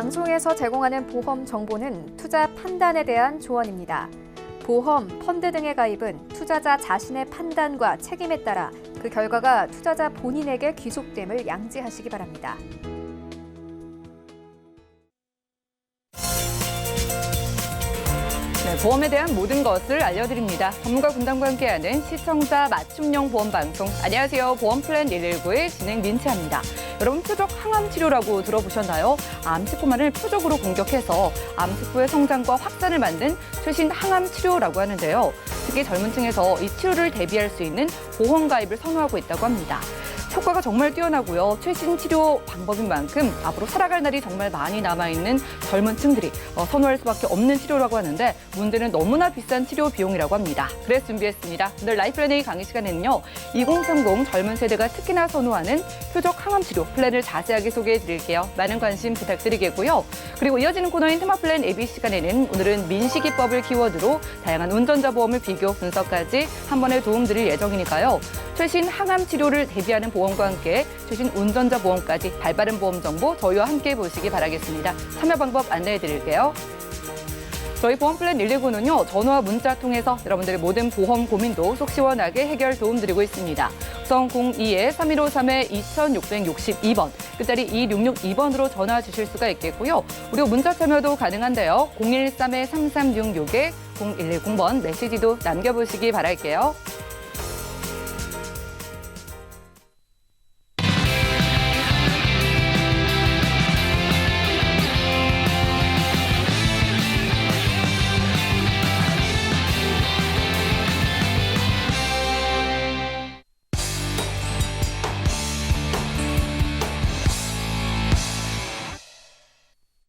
방송에서 제공하는 보험 정보는 투자 판단에 대한 조언입니다. 보험, 펀드 등의 가입은 투자자 자신의 판단과 책임에 따라 그 결과가 투자자 본인에게 귀속됨을 양지하시기 바랍니다. 네, 보험에 대한 모든 것을 알려드립니다. 전문가 군단과 함께하는 시청자 맞춤형 보험 방송. 안녕하세요. 보험플랜 119의 진행 민채합니다. 여러분, 표적 항암 치료라고 들어보셨나요? 암세포만을 표적으로 공격해서 암세포의 성장과 확산을 막는 최신 항암 치료라고 하는데요. 특히 젊은 층에서 이 치료를 대비할 수 있는 보험 가입을 선호하고 있다고 합니다. 효과가 정말 뛰어나고요. 최신 치료 방법인 만큼 앞으로 살아갈 날이 정말 많이 남아있는 젊은 층들이 선호할 수밖에 없는 치료라고 하는데 문제는 너무나 비싼 치료 비용이라고 합니다. 그래서 준비했습니다. 오늘 라이플랜 A 강의 시간에는요. 2030 젊은 세대가 특히나 선호하는 표적 항암 치료 플랜을 자세하게 소개해드릴게요. 많은 관심 부탁드리겠고요. 그리고 이어지는 코너인 테마플랜 AB 시간에는 오늘은 민식이법을 키워드로 다양한 운전자 보험을 비교 분석까지 한 번에 도움드릴 예정이니까요. 최신 항암 치료를 대비하는 보험과 함께 최신 운전자 보험까지 발빠른 보험 정보 저희와 함께 보시기 바라겠습니다. 참여 방법 안내해드릴게요. 저희 보험플랜 119는요. 전화와 문자 통해서 여러분들의 모든 보험 고민도 속 시원하게 해결 도움드리고 있습니다. 우선 02-3153-2662번, 끝자리 2662번으로 전화 주실 수가 있겠고요. 무료 문자 참여도 가능한데요. 013-3366-0110번 메시지도 남겨보시기 바랄게요.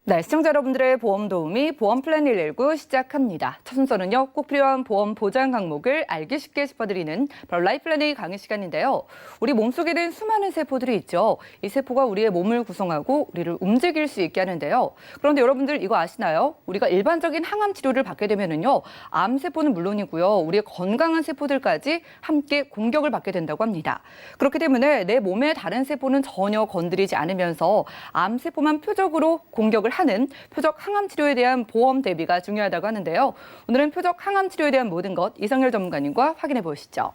네, 시청자 여러분들의 보험 도우미 보험플랜 119 시작합니다. 첫 순서는요. 꼭 필요한 보험 보장 항목을 알기 쉽게 짚어드리는 바로 라이플랜 A 강의 시간인데요. 우리 몸속에는 수많은 세포들이 있죠. 이 세포가 우리의 몸을 구성하고 우리를 움직일 수 있게 하는데요. 그런데 여러분들 이거 아시나요? 우리가 일반적인 항암 치료를 받게 되면은요. 암세포는 물론이고요. 우리의 건강한 세포들까지 함께 공격을 받게 된다고 합니다. 그렇기 때문에 내 몸의 다른 세포는 전혀 건드리지 않으면서 암세포만 표적으로 공격을 하는 표적 항암 치료에 대한 보험 대비가 중요하다고 하는데요. 오늘은 표적 항암 치료에 대한 모든 것 이성열 전문가님과 확인해 보시죠.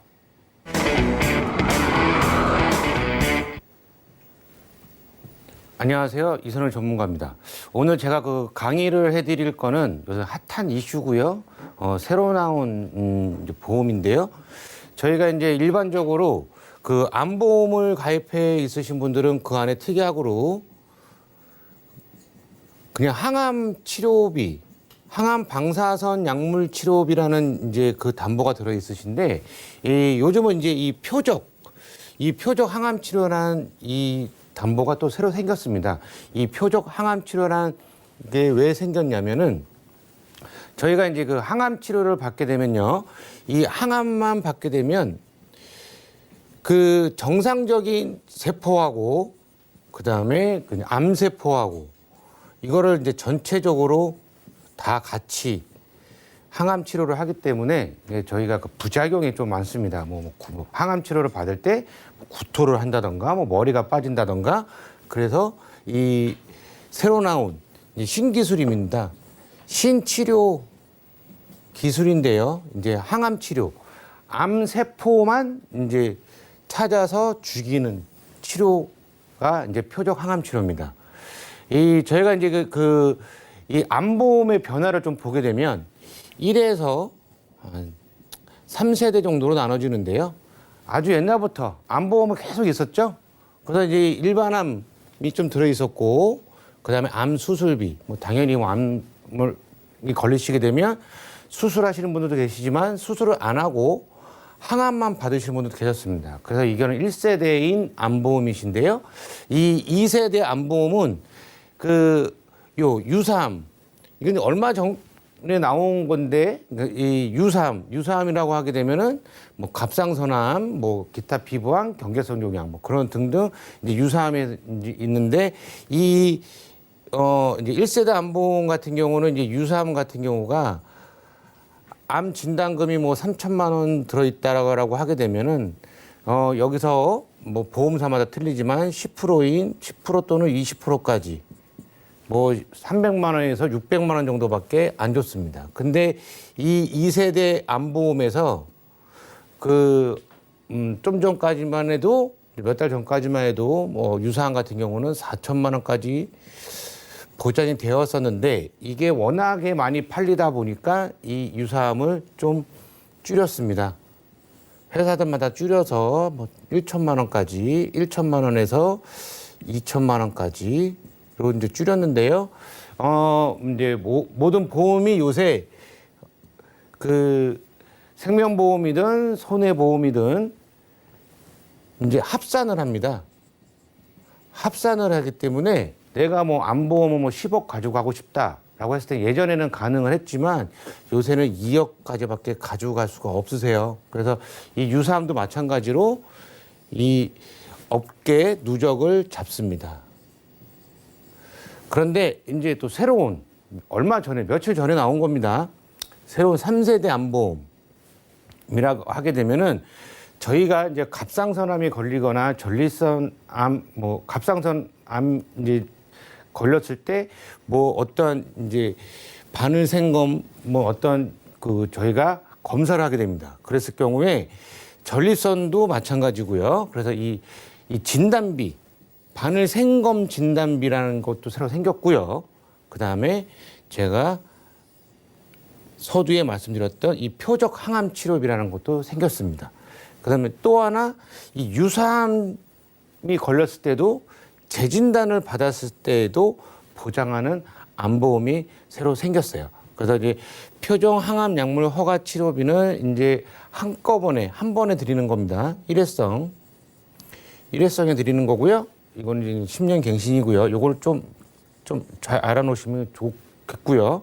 안녕하세요. 이성열 전문가입니다. 오늘 제가 강의를 해드릴 거는 요새 핫한 이슈고요. 새로 나온 보험인데요. 저희가 이제 일반적으로 암보험을 가입해 있으신 분들은 그 안에 특약으로 그냥 항암 치료비, 항암 방사선 약물 치료비라는 이제 그 담보가 들어 있으신데, 요즘은 이제 이 표적 항암 치료라는 이 담보가 또 새로 생겼습니다. 이 표적 항암 치료라는 게 왜 생겼냐면은 저희가 이제 그 항암 치료를 받게 되면요, 이 항암만 받게 되면 그 정상적인 세포하고 그 다음에 암세포하고 이거를 이제 전체적으로 다 같이 항암 치료를 하기 때문에 저희가 그 부작용이 좀 많습니다. 항암 치료를 받을 때 구토를 한다던가, 머리가 빠진다던가, 그래서 이 새로 나온 신기술입니다. 신치료 기술인데요. 이제 항암 치료, 암세포만 이제 찾아서 죽이는 치료가 이제 표적 항암 치료입니다. 저희가 이제 이 암보험의 변화를 좀 보게 되면 1에서 한 3세대 정도로 나눠지는데요. 아주 옛날부터 암보험은 계속 있었죠. 그래서 이제 일반암이 좀 들어있었고, 그 다음에 암 수술비, 당연히 암을 걸리시게 되면 수술하시는 분들도 계시지만 수술을 안 하고 항암만 받으시는 분들도 계셨습니다. 그래서 이거는 1세대인 암보험이신데요. 이 2세대 암보험은 유사암, 이건 얼마 전에 나온 건데, 이 유사암이라고 하게 되면은 갑상선암, 기타 피부암, 경계성 종양, 그런 등등 이제 유사암이 있는데, 이제 1세대 암보험 같은 경우는 이제 유사암 같은 경우가 암 진단금이 3천만 원 들어있다라고 하게 되면은, 여기서 보험사마다 틀리지만 10% 또는 20%까지 뭐 300만 원에서 600만 원 정도밖에 안 줬습니다. 근데 이 2세대 암보험에서 좀 전까지만 해도 몇 달 전까지만 해도 뭐 유사암 같은 경우는 4천만 원까지 보장이 되었었는데 이게 워낙에 많이 팔리다 보니까 이 유사암을 좀 줄였습니다. 회사들마다 줄여서 뭐 1천만 원까지, 1천만 원에서 2천만 원까지 로 이제 줄였는데요. 이제 모든 보험이 요새 생명보험이든 손해보험이든 이제 합산을 합니다. 합산을 하기 때문에 내가 뭐 암보험을 뭐 10억 가지고 가고 싶다라고 했을 때 예전에는 가능을 했지만 요새는 2억까지밖에 가지고 갈 수가 없으세요. 그래서 이 유사암도 마찬가지로 이 업계 누적을 잡습니다. 그런데 이제 또 새로운 며칠 전에 나온 겁니다. 새로운 3세대 암보험이라고 하게 되면은 저희가 이제 갑상선암이 걸리거나 전립선암, 뭐 갑상선암 이제 걸렸을 때 뭐 어떤 이제 바늘 생검 뭐 어떤 저희가 검사를 하게 됩니다. 그랬을 경우에 전립선도 마찬가지고요. 그래서 이 진단비 바늘 생검 진단비라는 것도 새로 생겼고요. 그다음에 제가 서두에 말씀드렸던 이 표적 항암 치료비라는 것도 생겼습니다. 그다음에 또 하나 이 유사암이 걸렸을 때도 재진단을 받았을 때에도 보장하는 암보험이 새로 생겼어요. 그래서 이제 표적 항암 약물 허가 치료비는 이제 한꺼번에 한 번에 드리는 겁니다. 일회성에 드리는 거고요. 이거는 10년 갱신이고요. 요걸 좀 잘 알아놓으시면 좋겠고요.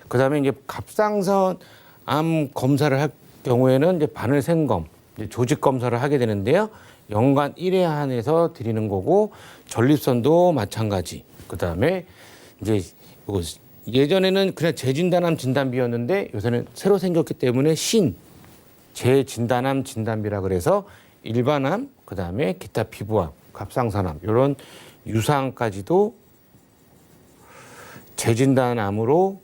그다음에 이제 갑상선 암 검사를 할 경우에는 이제 바늘 생검, 이제 조직 검사를 하게 되는데요. 연간 1회 한해서 드리는 거고 전립선도 마찬가지. 그다음에 이제 예전에는 그냥 재진단암 진단비였는데 요새는 새로 생겼기 때문에 재진단암 진단비라 그래서 일반암, 그다음에 기타 피부암, 갑상선암 이런 유사암까지도 재진단암으로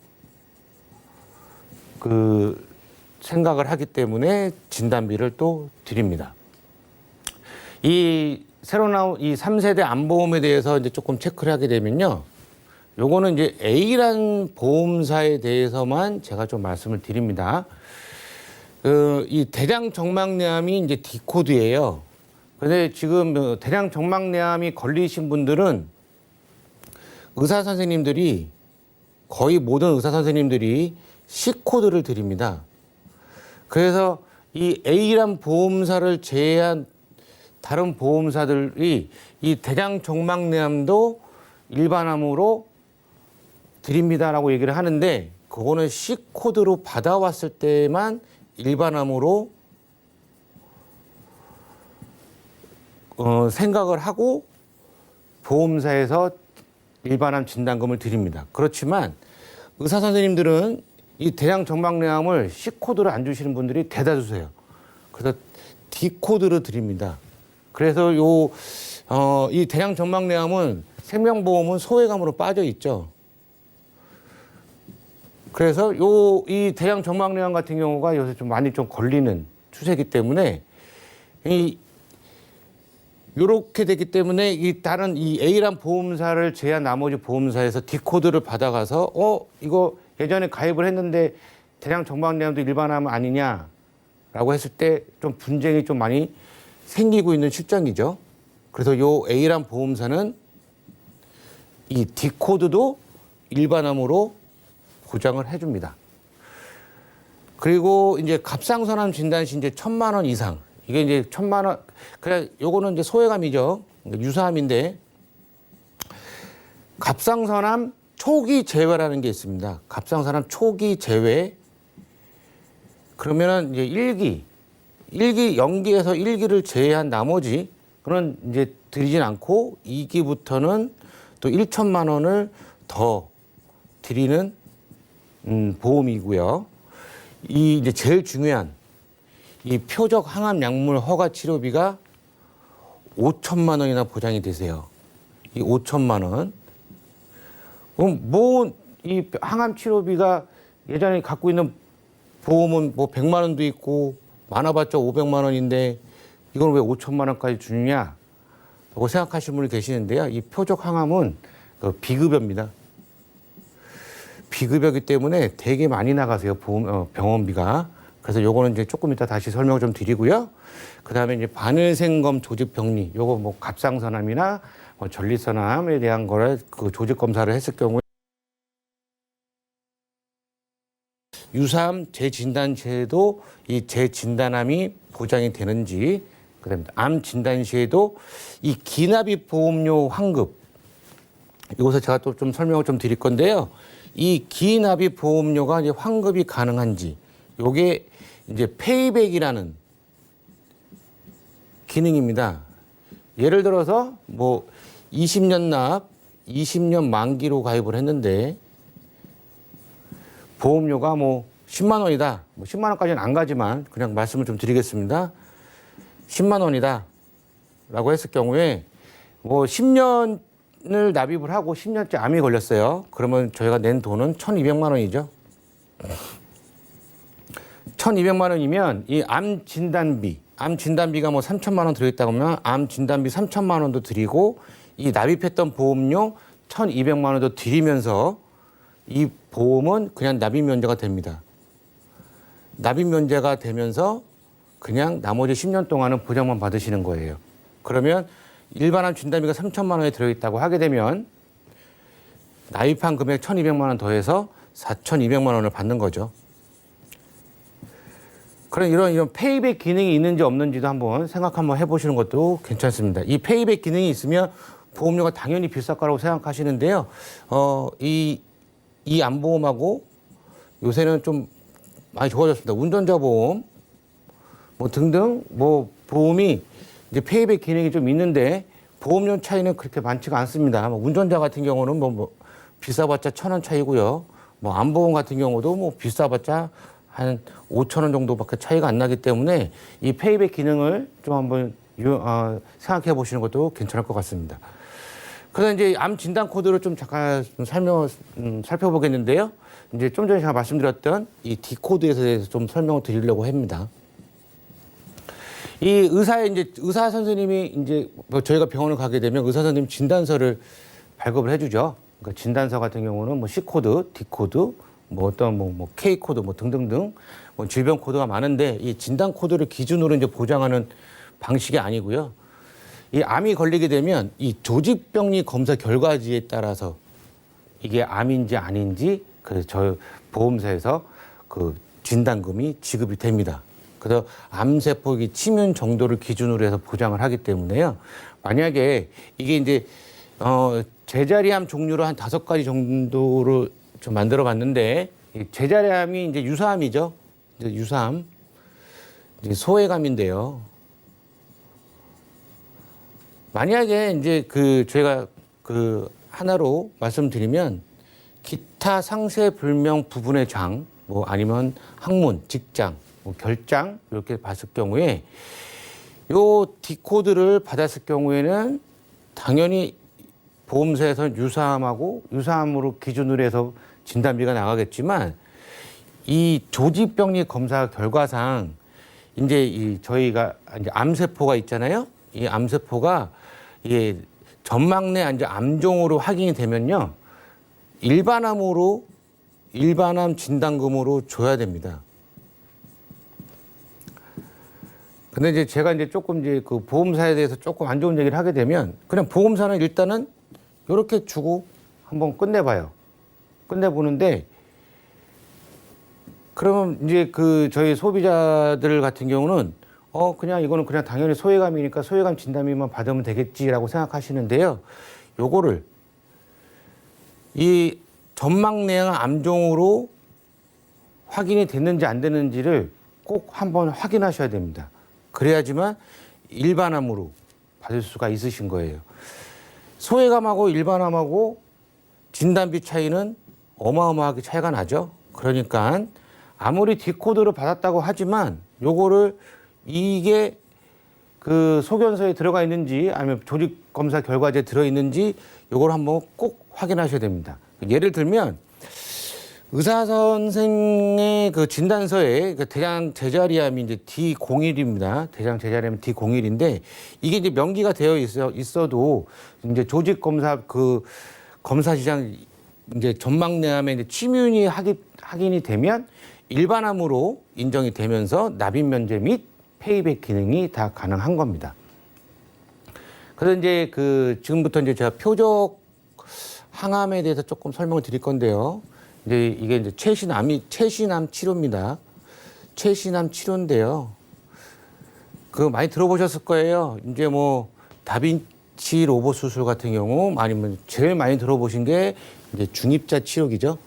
생각을 하기 때문에 진단비를 또 드립니다. 이 새로 나온 이 3세대 암보험에 대해서 이제 조금 체크를 하게 되면요. 요거는 이제 A라는 보험사에 대해서만 제가 좀 말씀을 드립니다. 이 대장 정막내암이 이제 D코드예요. 근데 지금 대장 정막내암이 걸리신 분들은 의사 선생님들이 거의 모든 의사 선생님들이 C코드를 드립니다. 그래서 이 A란 보험사를 제외한 다른 보험사들이 이 대장 정막내암도 일반암으로 드립니다라고 얘기를 하는데 그거는 C코드로 받아왔을 때만 일반암으로 생각을 하고 보험사에서 일반암 진단금을 드립니다. 그렇지만 의사 선생님들은 이 대장 정막내암을 C코드로 안 주시는 분들이 대다수세요. 주세요. 그래서 D코드로 드립니다. 그래서 이 대장 정막내암은 생명보험은 소외감으로 빠져 있죠. 그래서 이 대장 정막내암 같은 경우가 요새 좀 많이 좀 걸리는 추세이기 때문에 요렇게 됐기 때문에 이 다른 이 A란 보험사를 제한 나머지 보험사에서 D코드를 받아가서 이거 예전에 가입을 했는데 대장 정막내암도 일반암 아니냐라고 했을 때 좀 분쟁이 좀 많이 생기고 있는 실정이죠. 그래서 요 A란 보험사는 이 D코드도 일반암으로 보장을 해줍니다. 그리고 이제 갑상선암 진단 시 이제 1,000만 원 이상. 이게 이제 1,000만 원. 그래, 요거는 이제 소외감이죠. 유사암인데 갑상선암 초기 제외라는 게 있습니다. 갑상선암 초기 제외. 그러면은 이제 1기, 연기에서 1기를 제외한 나머지 그런 이제 드리진 않고 2기부터는 또 1,000만 원을 더 드리는 보험이고요. 이 이제 제일 중요한 이 표적 항암 약물 허가 치료비가 5천만 원이나 보장이 되세요. 이 5천만 원. 뭐 이 항암 치료비가 예전에 갖고 있는 보험은 뭐 100만 원도 있고 많아봤자 500만 원인데 이걸 왜 5천만 원까지 주느냐? 라고 생각하시는 분이 계시는데요. 이 표적 항암은 비급여입니다. 비급여이기 때문에 되게 많이 나가세요. 병원비가. 그래서 요거는 이제 조금 이따 다시 설명을 좀 드리고요. 그 다음에 이제 바늘생검 조직병리, 요거 뭐 갑상선암이나 뭐 전립선암에 대한 거를 그 조직 검사를 했을 경우에 유사암 재진단 시에도 이 재진단암이 보장이 되는지, 그다음에 암 진단 시에도 이 기납입 보험료 환급, 이것을 제가 또 좀 설명을 좀 드릴 건데요. 이 기납입 보험료가 이제 환급이 가능한지, 요게 이제 페이백이라는 기능입니다. 예를 들어서 뭐 20년 납, 20년 만기로 가입을 했는데 보험료가 뭐 10만 원이다. 뭐 10만 원까지는 안 가지만 그냥 말씀을 좀 드리겠습니다. 10만 원이다. 라고 했을 경우에 뭐 10년을 납입을 하고 10년째 암이 걸렸어요. 그러면 저희가 낸 돈은 1,200만 원이죠. 1,200만 원이면 이 암 진단비가 뭐 3천만 원 들어있다고 하면 암 진단비 3천만 원도 드리고 이 납입했던 보험료 1,200만 원도 드리면서 이 보험은 그냥 납입 면제가 됩니다. 납입 면제가 되면서 그냥 나머지 10년 동안은 보장만 받으시는 거예요. 그러면 일반암 진단비가 3천만 원에 들어있다고 하게 되면 납입한 금액 1,200만 원 더해서 4,200만 원을 받는 거죠. 그런 이런 페이백 기능이 있는지 없는지도 한번 생각 한번 해보시는 것도 괜찮습니다. 이 페이백 기능이 있으면 보험료가 당연히 비쌀 거라고 생각하시는데요. 이 암보험하고 요새는 좀 많이 좋아졌습니다. 운전자 보험 뭐 등등 뭐 보험이 이제 페이백 기능이 좀 있는데 보험료 차이는 그렇게 많지가 않습니다. 뭐 운전자 같은 경우는 뭐 비싸봤자 1,000원 차이고요. 뭐 암보험 같은 경우도 뭐 비싸봤자 한 5,000원 정도밖에 차이가 안 나기 때문에 이 페이백 기능을 좀 한번 생각해 보시는 것도 괜찮을 것 같습니다. 그래서 이제 암 진단 코드를 좀 잠깐 살펴보겠는데요. 이제 좀 전에 제가 말씀드렸던 이 D 코드에 대해서 좀 설명을 드리려고 합니다. 이 의사 선생님이 이제 뭐 저희가 병원을 가게 되면 의사 선생님 진단서를 발급을 해주죠. 그러니까 진단서 같은 경우는 뭐 C 코드, D 코드, 뭐 어떤 뭐 K 코드 뭐 등등등 뭐 질병 코드가 많은데 이 진단 코드를 기준으로 이제 보장하는 방식이 아니고요. 이 암이 걸리게 되면 이 조직병리 검사 결과지에 따라서 이게 암인지 아닌지 그 저 보험사에서 그 진단금이 지급이 됩니다. 그래서 암세포기 침윤 정도를 기준으로 해서 보장을 하기 때문에요. 만약에 이게 이제 제자리암 종류로 한 5가지 정도로 좀 만들어 봤는데 제자리암이 이제 유사암이죠. 이제 유사암, 이제 소외감인데요. 만약에 이제 저희가 하나로 말씀드리면 기타 상세불명 부분의 장, 뭐 아니면 항문, 직장, 뭐 결장 이렇게 봤을 경우에 요 D코드를 받았을 경우에는 당연히 보험사에서는 유사암으로 기준으로 해서 진단비가 나가겠지만 이 조직병리 검사 결과상 이제 저희가 이제 암세포가 있잖아요. 이 암세포가 이게 점막 내 이제 암종으로 확인이 되면요. 일반암 진단금으로 줘야 됩니다. 근데 이제 제가 이제 조금 이제 그 보험사에 대해서 조금 안 좋은 얘기를 하게 되면 그냥 보험사는 일단은 이렇게 주고 한번 끝내봐요. 끝내보는데 그러면 이제 저희 소비자들 같은 경우는 그냥 이거는 그냥 당연히 소외감이니까 소외감 진단비만 받으면 되겠지라고 생각하시는데요. 요거를 이 점막내암 암종으로 확인이 됐는지 안 됐는지를 꼭 한번 확인하셔야 됩니다. 그래야지만 일반암으로 받을 수가 있으신 거예요. 소외감하고 일반암하고 진단비 차이는 어마어마하게 차이가 나죠. 그러니까 아무리 D코드를 받았다고 하지만 요거를 이게 그 소견서에 들어가 있는지 아니면 조직검사 결과지에 들어있는지 요걸 한번 꼭 확인하셔야 됩니다. 예를 들면 의사 선생의 그 진단서에 그 대장 제자리암이 이제 D01입니다. 대장 제자리암 D01인데 이게 이제 명기가 되어 있어도 이제 조직 검사 그 검사 시장 이제 점막내암에 이제 침윤이 확인이 되면 일반암으로 인정이 되면서 납입 면제 및 페이백 기능이 다 가능한 겁니다. 그래서 이제 지금부터 이제 제가 표적 항암에 대해서 조금 설명을 드릴 건데요. 이제 이게 이제 최신암 치료입니다. 최신암 치료인데요. 많이 들어보셨을 거예요. 이제 뭐 다빈치 로봇 수술 같은 경우 아니면 제일 많이 들어보신 게 이제 중입자 치료기죠.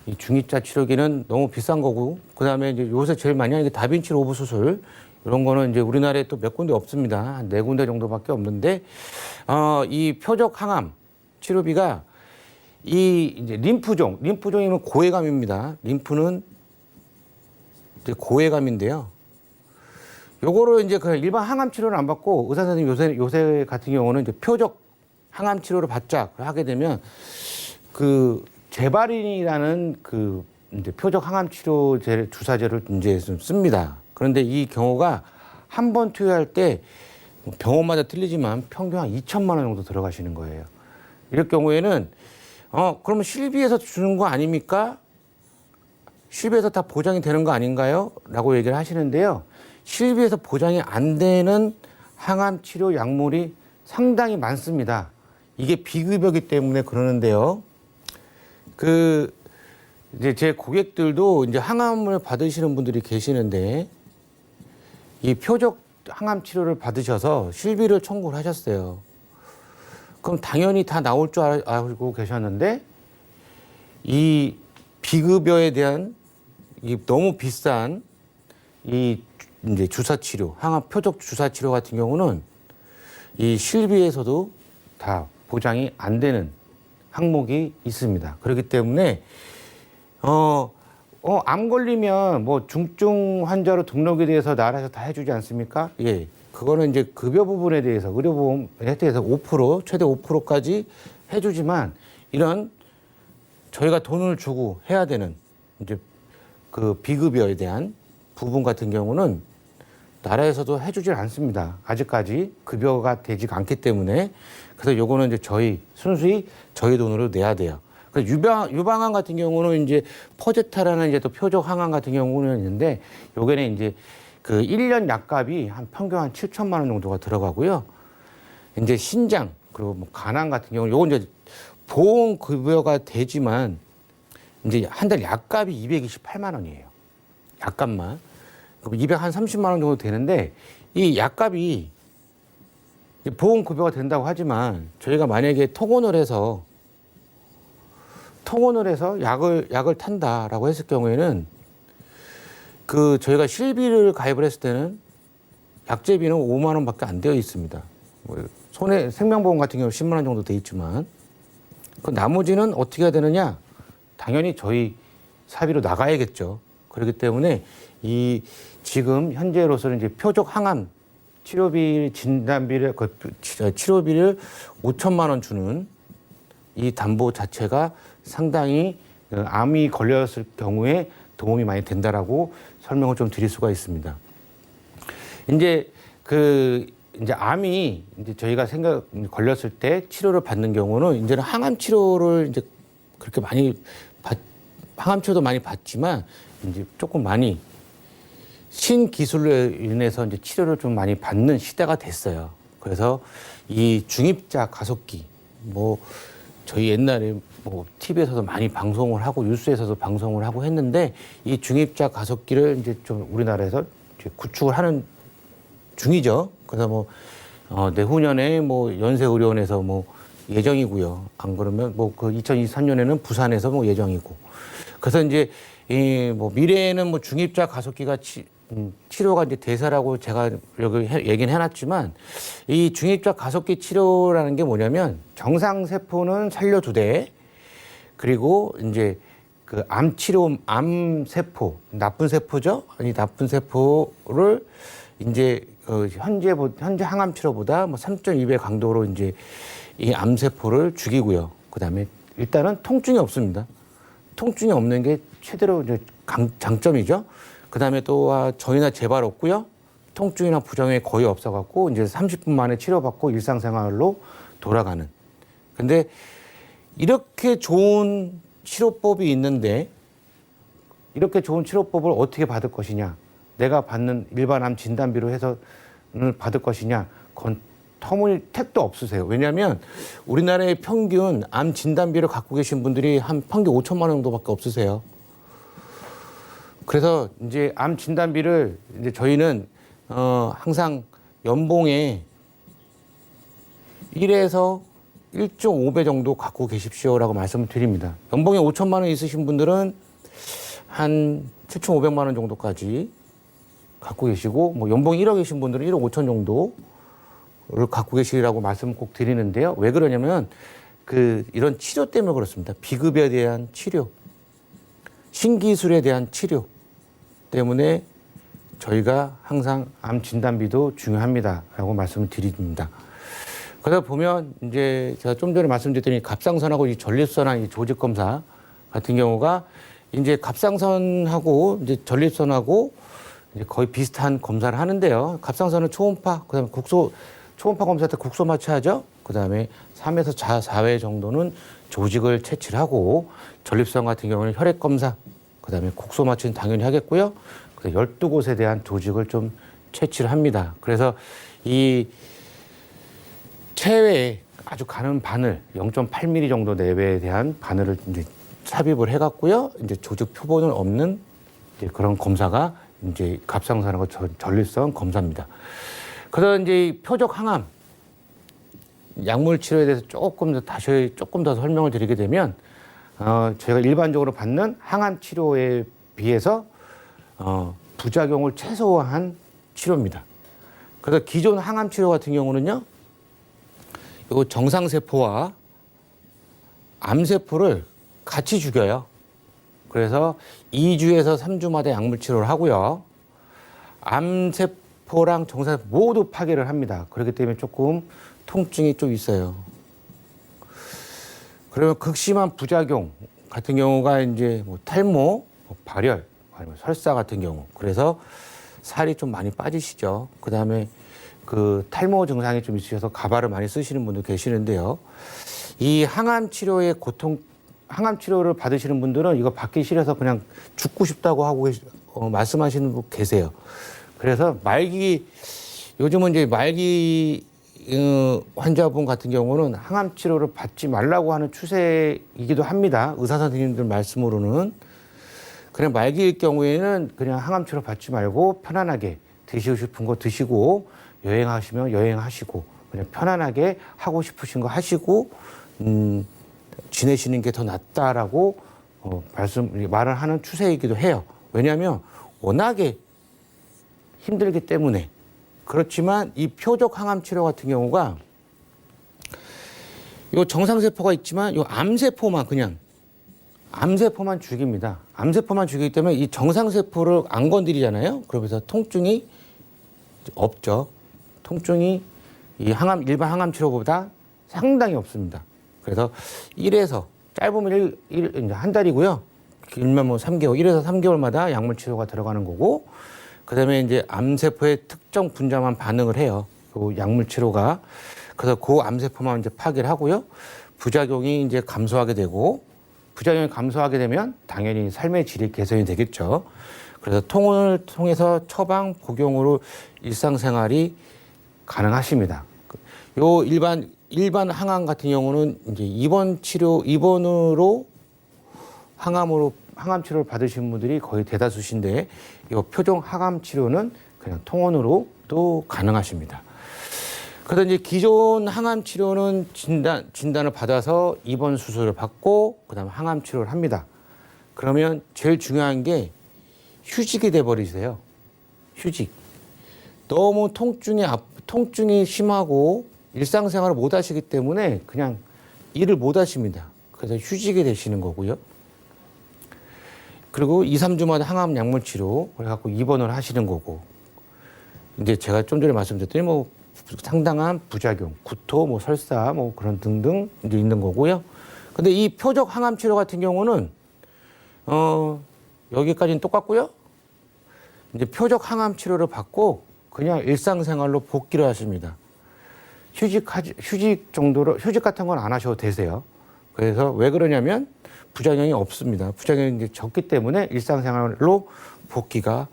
이 중입자 치료기는 너무 비싼 거고, 그다음에 이제 요새 제일 많이 하는 게 다빈치 로봇 수술. 이런 거는 이제 우리나라에 또 몇 군데 없습니다. 한 4군데 정도밖에 없는데, 이 표적 항암 치료비가 이제 림프종이면 고해감입니다. 림프는 이제 고해감인데요. 요거를 이제 그 일반 항암 치료를 안 받고 의사 선생님 요새 같은 경우는 이제 표적 항암 치료를 받자 하게 되면 제바린이라는 이제 표적 항암 치료 주사제를 이제 좀 씁니다. 그런데 이 경우가 한 번 투여할 때 병원마다 틀리지만 평균 한 2천만 원 정도 들어가시는 거예요. 이럴 경우에는 그러면 실비에서 주는 거 아닙니까? 실비에서 다 보장이 되는 거 아닌가요? 라고 얘기를 하시는데요. 실비에서 보장이 안 되는 항암 치료 약물이 상당히 많습니다. 이게 비급여기 때문에 그러는데요. 이제 제 고객들도 이제 항암을 받으시는 분들이 계시는데 이 표적 항암 치료를 받으셔서 실비를 청구를 하셨어요. 그럼 당연히 다 나올 줄 알고 계셨는데 이 비급여에 대한 이 너무 비싼 이 이제 주사 치료, 항암 표적 주사 치료 같은 경우는 이 실비에서도 다 보장이 안 되는 항목이 있습니다. 그렇기 때문에 암 걸리면 뭐 중증 환자로 등록에 대해서 나라에서 다 해주지 않습니까? 예. 그거는 이제 급여 부분에 대해서 의료보험 혜택에서 5%, 최대 5%까지 해주지만 이런 저희가 돈을 주고 해야 되는 이제 비급여에 대한 부분 같은 경우는 나라에서도 해주질 않습니다. 아직까지 급여가 되지 않기 때문에. 그래서 요거는 이제 순수히 저희 돈으로 내야 돼요. 그래서 유방암 같은 경우는 이제 퍼제타라는 이제 또 표적 항암 같은 경우는 있는데 요게는 이제 1년 약값이 한 평균 한 7천만 원 정도가 들어가고요. 이제 신장 그리고 뭐 간암 같은 경우는 요건 이제 보험 급여가 되지만 이제 한 달 약값이 228만 원이에요. 약값만. 그럼 230만 원 정도 되는데 이 약값이 보험 급여가 된다고 하지만 저희가 만약에 통원을 해서 약을 탄다라고 했을 경우에는 저희가 실비를 가입을 했을 때는 약제비는 5만 원밖에 안 되어 있습니다. 생명보험 같은 경우 10만 원 정도 돼 있지만 나머지는 어떻게 해야 되느냐? 당연히 저희 사비로 나가야겠죠. 그렇기 때문에 지금 현재로서는 이제 표적 항암 치료비 진단비를 치료비를 5천만 원 주는 이 담보 자체가 상당히 암이 걸렸을 경우에 도움이 많이 된다라고 설명을 좀 드릴 수가 있습니다. 이제 이제 암이 이제 저희가 걸렸을 때 치료를 받는 경우는 이제는 항암 치료를 이제 그렇게 항암 치료도 많이 받지만 이제 조금 많이 신기술로 인해서 이제 치료를 좀 많이 받는 시대가 됐어요. 그래서 이 중입자 가속기 저희 옛날에 TV에서도 많이 방송을 하고 뉴스에서도 방송을 하고 했는데 이 중입자 가속기를 이제 좀 우리나라에서 이제 구축을 하는 중이죠. 그래서 내후년에 연세의료원에서 예정이고요. 안 그러면 2023년에는 부산에서 예정이고. 그래서 이제 미래에는 중입자 가속기가 치료가 이제 대세라고 제가 여기 얘기는 해놨지만 이 중입자 가속기 치료라는 게 뭐냐면 정상세포는 살려두되 그리고 이제 암세포, 나쁜 세포죠? 이 나쁜 세포를 이제 현재 항암 치료보다 3.2배 강도로 이제 이 암세포를 죽이고요. 그 다음에 일단은 통증이 없습니다. 통증이 없는 게 최대로 이제 장점이죠. 그 다음에 또 전이나 재발 없고요. 통증이나 부작용이 거의 없어갖고 이제 30분 만에 치료받고 일상생활로 돌아가는. 근데 이렇게 좋은 치료법이 있는데 이렇게 좋은 치료법을 어떻게 받을 것이냐. 내가 받는 일반 암 진단비로 해서 받을 것이냐. 그건 터무니 택도 없으세요. 왜냐하면 우리나라의 평균 암 진단비를 갖고 계신 분들이 한 평균 5천만 원 정도밖에 없으세요. 그래서 이제 암 진단비를 이제 저희는 항상 연봉에 1에서 1.5배 정도 갖고 계십시오라고 말씀을 드립니다. 연봉에 5천만 원 있으신 분들은 한 7,500만 원 정도까지 갖고 계시고, 뭐 연봉이 1억이신 분들은 1억 5천 정도를 갖고 계시라고 말씀을 꼭 드리는데요. 왜 그러냐면 이런 치료 때문에 그렇습니다. 비급여에 대한 치료, 신기술에 대한 치료 때문에 저희가 항상 암 진단비도 중요합니다라고 말씀을 드립니다. 그러다 보면 이제 제가 좀 전에 말씀드렸더니 갑상선하고 이 전립선한 이 조직 검사 같은 경우가 이제 갑상선하고 이제 전립선하고 이제 거의 비슷한 검사를 하는데요. 갑상선은 초음파, 그다음에 초음파 검사 때 국소 마취하죠. 그다음에 3에서 4회 정도는 조직을 채취를 하고, 전립선 같은 경우는 혈액 검사, 그다음에 국소 마취는 당연히 하겠고요. 12곳에 대한 조직을 좀 채취를 합니다. 그래서 이 체외에 아주 가는 바늘 0.8mm 정도 내외에 대한 바늘을 이제 삽입을 해갖고요. 이제 조직 표본은 없는 이제 그런 검사가 이제 갑상선하고 전립선 검사입니다. 그래서 이제 표적 항암 약물 치료에 대해서 조금 더 설명을 드리게 되면, 저희가 일반적으로 받는 항암 치료에 비해서 부작용을 최소화한 치료입니다. 그래서 기존 항암 치료 같은 경우는요, 요 정상세포와 암세포를 같이 죽여요. 그래서 2주에서 3주마다 약물 치료를 하고요. 암세포랑 정상세포 모두 파괴를 합니다. 그렇기 때문에 조금 통증이 좀 있어요. 그러면 극심한 부작용 같은 경우가 이제 뭐 탈모, 발열, 아니면 설사 같은 경우. 그래서 살이 좀 많이 빠지시죠. 그 다음에 탈모 증상이 좀 있으셔서 가발을 많이 쓰시는 분도 계시는데요. 이 항암 치료의 항암 치료를 받으시는 분들은 이거 받기 싫어서 그냥 죽고 싶다고 하고 말씀하시는 분 계세요. 그래서 요즘은 이제 말기 환자분 같은 경우는 항암 치료를 받지 말라고 하는 추세이기도 합니다. 의사 선생님들 말씀으로는. 그냥 말기일 경우에는 그냥 항암 치료 받지 말고 편안하게 드시고 싶은 거 드시고, 여행하시면 여행하시고, 그냥 편안하게 하고 싶으신 거 하시고 지내시는 게 더 낫다라고 말을 하는 추세이기도 해요. 왜냐하면 워낙에 힘들기 때문에. 그렇지만 이 표적 항암 치료 같은 경우가 요 정상세포가 있지만 요 암세포만 죽입니다. 암세포만 죽이기 때문에 이 정상세포를 안 건드리잖아요. 그러면서 통증이 없죠. 통증이 일반 항암 치료보다 상당히 없습니다. 그래서 짧으면 한 달이고요. 길면 뭐 3개월, 1에서 3개월마다 약물 치료가 들어가는 거고, 그 다음에 이제 암세포의 특정 분자만 반응을 해요. 그 약물 치료가. 그래서 그 암세포만 이제 파괴를 하고요. 부작용이 이제 감소하게 되고, 부작용이 감소하게 되면 당연히 삶의 질이 개선이 되겠죠. 그래서 통을 통해서 처방, 복용으로 일상생활이 가능하십니다. 요 일반 항암 같은 경우는 이제 입원으로 항암 치료를 받으신 분들이 거의 대다수신데, 이 표적 항암 치료는 그냥 통원으로도 가능하십니다. 그래서 이제 기존 항암 치료는 진단을 받아서 입원 수술을 받고 그다음에 항암 치료를 합니다. 그러면 제일 중요한 게 휴직이 돼 버리세요. 휴직. 너무 통증이 심하고 일상생활을 못 하시기 때문에 그냥 일을 못 하십니다. 그래서 휴직이 되시는 거고요. 그리고 2, 3주마다 항암 약물 치료 그래갖고 입원을 하시는 거고, 이제 제가 좀 전에 말씀드렸더니 뭐 상당한 부작용, 구토, 뭐 설사, 뭐 그런 등등 이제 있는 거고요. 근데 이 표적 항암 치료 같은 경우는 여기까지는 똑같고요. 이제 표적 항암 치료를 받고 그냥 일상생활로 복귀를 하십니다. 휴직 같은 건 안 하셔도 되세요. 그래서 왜 그러냐면 부작용이 없습니다. 부작용이 이제 적기 때문에 일상생활로 복귀가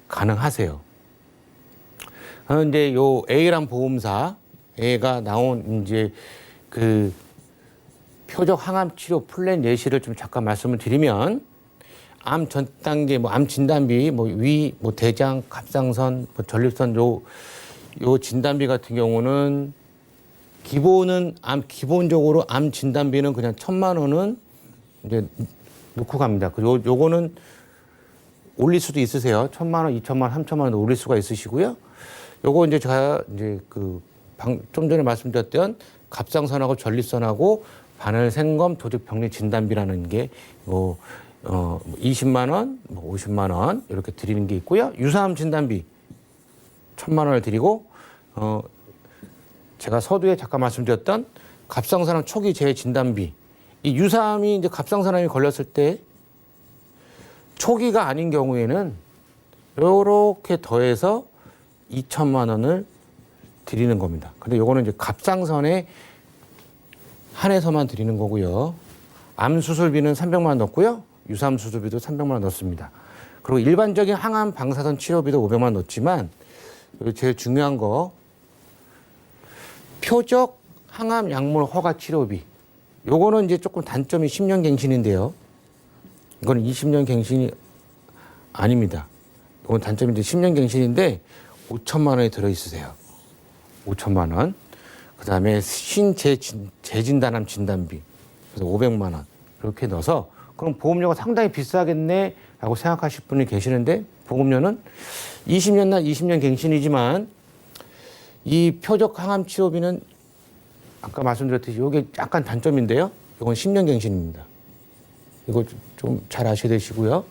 가능하세요. 이제 요 A란 보험사가 나온 이제 그 표적 항암 치료 플랜 예시를 좀 잠깐 말씀을 드리면 암 전 단계 암 진단비 위 대장 갑상선 전립선 요 진단비 같은 경우는 기본적으로 암 진단비는 그냥 1,000만 원은 이제 놓고 갑니다. 그리고 요거는 올릴 수도 있으세요. 1,000만 원, 2,000만 원, 3,000만 원 올릴 수가 있으시고요. 요거 이제 제가 이제 좀 전에 말씀드렸던 갑상선하고 전립선하고 바늘 생검 조직 병리 진단비라는 게 20만 원, 50만 원 이렇게 드리는 게 있고요. 유사암 진단비 1,000만 원을 드리고 제가 서두에 잠깐 말씀드렸던 갑상선암 초기 재해 진단비 이 유사암이 이제 갑상선암이 걸렸을 때 초기가 아닌 경우에는 이렇게 더해서 2,000만 원을 드리는 겁니다. 근데 요거는 이제 갑상선에 한해서만 드리는 거고요. 암 수술비는 300만 원 넣고요. 유사암 수술비도 300만 원 넣습니다. 그리고 일반적인 항암 방사선 치료비도 500만 원 넣지만 제일 중요한 거 표적 항암 약물 허가 치료비. 요거는 이제 조금 단점이 10년 갱신인데요. 이거는 20년 갱신이 아닙니다. 이건 단점이 이제 10년 갱신인데 5천만 원이 들어있으세요. 5천만 원. 그 다음에 재진단암 진단비. 그래서 500만 원. 이렇게 넣어서 그럼 보험료가 상당히 비싸겠네 라고 생각하실 분이 계시는데 보험료는 20년 갱신이지만 이 표적 항암 치료비는 아까 말씀드렸듯이 이게 약간 단점인데요. 이건 10년 갱신입니다. 이거 좀 잘 아셔야 되시고요.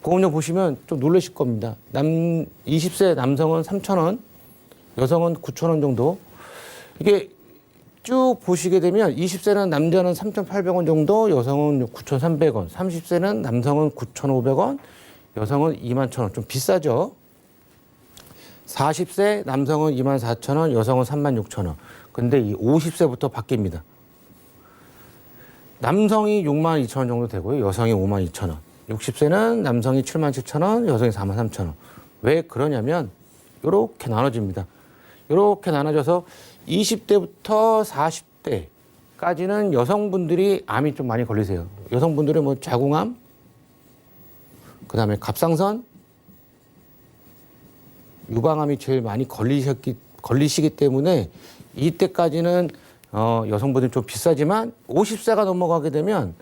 보험료 보시면 좀 놀라실 겁니다. 20세 남성은 3,000원, 여성은 9,000원 정도. 이게 쭉 보시게 되면 20세는 남자는 3,800원 정도, 여성은 9,300원, 30세는 남성은 9,500원, 여성은 21,000원. 좀 비싸죠? 40세 남성은 24,000원, 여성은 36,000원. 근데 이 50세부터 바뀝니다. 남성이 62,000원 정도 되고요. 여성이 52,000원. 60세는 남성이 77,000원, 여성이 43,000원. 왜 그러냐면 이렇게 나눠집니다. 이렇게 나눠져서 20대부터 40대까지는 여성분들이 암이 좀 많이 걸리세요. 여성분들은 뭐 자궁암, 그다음에 갑상선, 유방암이 제일 많이 걸리시기 때문에 이때까지는 여성분들이 좀 비싸지만 50세가 넘어가게 되면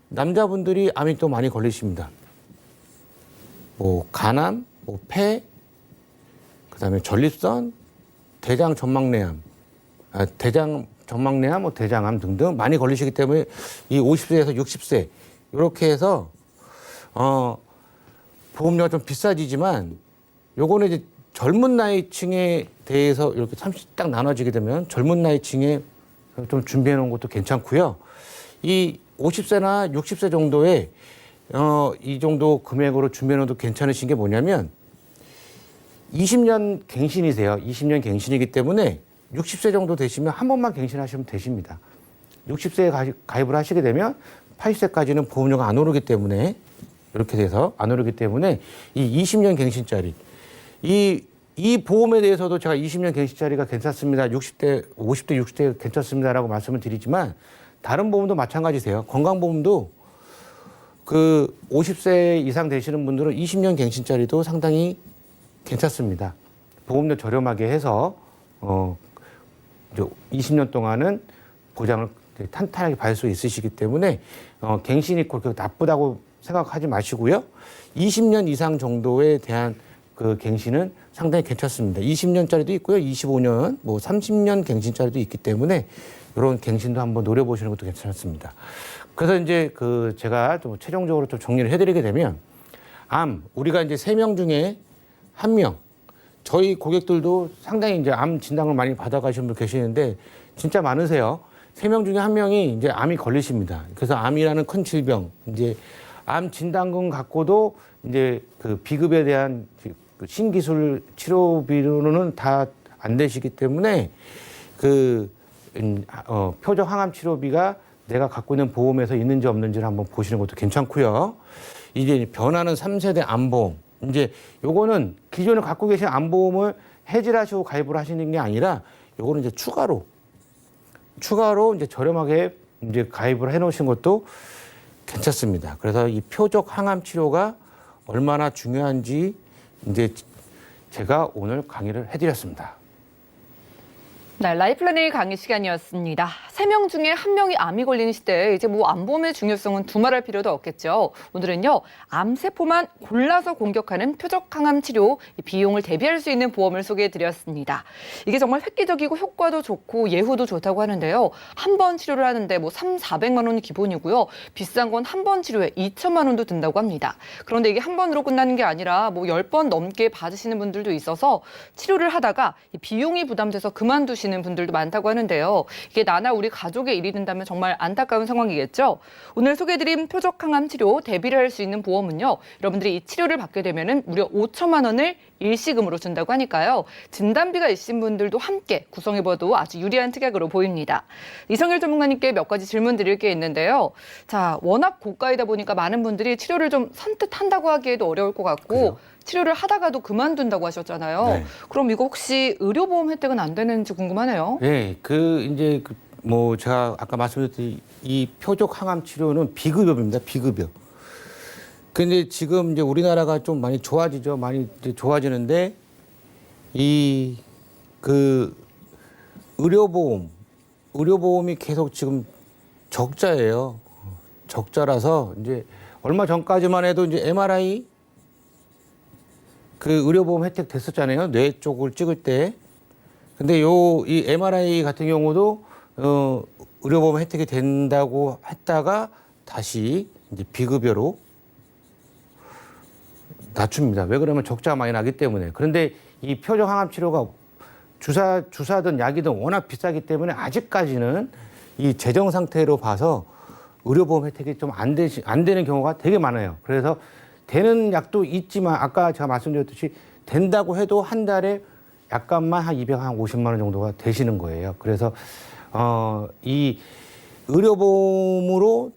남자분들이 암이 또 많이 걸리십니다. 뭐 간암, 뭐 폐, 그다음에 전립선, 대장 전막내암, 뭐 대장암 등등 많이 걸리시기 때문에 이 50세에서 60세 이렇게 해서 보험료가 좀 비싸지지만 요거는 이제 젊은 나이층에 대해서 이렇게 30 딱 나눠지게 되면 젊은 나이층에 좀 준비해 놓은 것도 괜찮고요. 이 50세나 60세 정도에 이 정도 금액으로 준비해 놓어도 괜찮으신 게 뭐냐면 20년 갱신이세요. 20년 갱신이기 때문에 60세 정도 되시면 한 번만 갱신하시면 되십니다. 60세에 가입을 하시게 되면 80세까지는 보험료가 안 오르기 때문에 이렇게 돼서 안 오르기 때문에 이 20년 갱신짜리 이 보험에 대해서도 제가 20년 갱신짜리가 괜찮습니다. 60대, 50대, 60대 괜찮습니다라고 말씀을 드리지만 다른 보험도 마찬가지세요. 건강보험도 그 50세 이상 되시는 분들은 20년 갱신짜리도 상당히 괜찮습니다. 보험료 저렴하게 해서 20년 동안은 보장을 탄탄하게 받을 수 있으시기 때문에 갱신이 그렇게 나쁘다고 생각하지 마시고요. 20년 이상 정도에 대한 그 갱신은 상당히 괜찮습니다. 20년짜리도 있고요. 25년, 뭐 30년 갱신짜리도 있기 때문에 이런 갱신도 한번 노려보시는 것도 괜찮습니다. 그래서 이제 제가 좀 최종적으로 좀 정리를 해드리게 되면 우리가 이제 3명 중에 1명, 저희 고객들도 상당히 이제 암 진단을 많이 받아가시는 분 계시는데 진짜 많으세요. 3명 중에 1명이 이제 암이 걸리십니다. 그래서 암이라는 큰 질병, 이제 암 진단금 갖고도 이제 그 비급에 대한 그 신기술 치료비로는 다 안 되시기 때문에 그 표적 항암 치료비가 내가 갖고 있는 보험에서 있는지 없는지를 한번 보시는 것도 괜찮고요. 이제 변하는 3세대 암보험. 이제 요거는 기존에 갖고 계신 암보험을 해지를 하시고 가입을 하시는 게 아니라 요거는 이제 추가로 이제 저렴하게 이제 가입을 해 놓으신 것도 괜찮습니다. 그래서 이 표적 항암 치료가 얼마나 중요한지 이제 제가 오늘 강의를 해드렸습니다. 네, 라이플랜의 강의 시간이었습니다. 3명 중에 1명이 암이 걸리는 시대에 이제 뭐 암보험의 중요성은 두말할 필요도 없겠죠. 오늘은요, 암세포만 골라서 공격하는 표적 항암 치료 비용을 대비할 수 있는 보험을 소개해드렸습니다. 이게 정말 획기적이고 효과도 좋고 예후도 좋다고 하는데요. 한 번 치료를 하는데 뭐 400만 원이 기본이고요. 비싼 건 한 번 치료에 2천만 원도 든다고 합니다. 그런데 이게 한 번으로 끝나는 게 아니라 뭐 10번 넘게 받으시는 분들도 있어서 치료를 하다가 이 비용이 부담돼서 그만두시는 분들도 많다고 하는데요. 이게 나나 우리 가족의 일이 된다면 정말 안타까운 상황이겠죠. 오늘 소개해드린 표적 항암 치료 대비를 할 수 있는 보험은요. 여러분들이 이 치료를 받게 되면은 무려 5천만 원을 일시금으로 준다고 하니까요. 진단비가 있으신 분들도 함께 구성해봐도 아주 유리한 특약으로 보입니다. 이성일 전문가님께 몇 가지 질문 드릴 게 있는데요. 자, 워낙 고가이다 보니까 많은 분들이 치료를 좀 선뜻한다고 하기에도 어려울 것 같고 그래요? 치료를 하다가도 그만둔다고 하셨잖아요. 네. 그럼 이거 혹시 의료보험 혜택은 안 되는지 궁금하네요. 네, 이제 뭐 제가 아까 말씀드렸듯이 이 표적 항암 치료는 비급여입니다. 비급여. 근데 지금 이제 우리나라가 좀 많이 좋아지죠. 많이 이제 좋아지는데 의료보험이 계속 지금 적자예요. 적자라서 이제 얼마 전까지만 해도 이제 MRI 그 의료보험 혜택 됐었잖아요. 뇌 쪽을 찍을 때. 근데 이 MRI 같은 경우도 의료보험 혜택이 된다고 했다가 다시 이제 비급여로 낮춥니다. 왜 그러면 적자가 많이 나기 때문에. 그런데 이 표적 항암 치료가 주사든 약이든 워낙 비싸기 때문에 아직까지는 이 재정 상태로 봐서 의료보험 혜택이 좀 안 되는 경우가 되게 많아요. 그래서 되는 약도 있지만 아까 제가 말씀드렸듯이 된다고 해도 한 달에 약값만 한 250만 원 정도가 되시는 거예요. 그래서 이 의료보험으로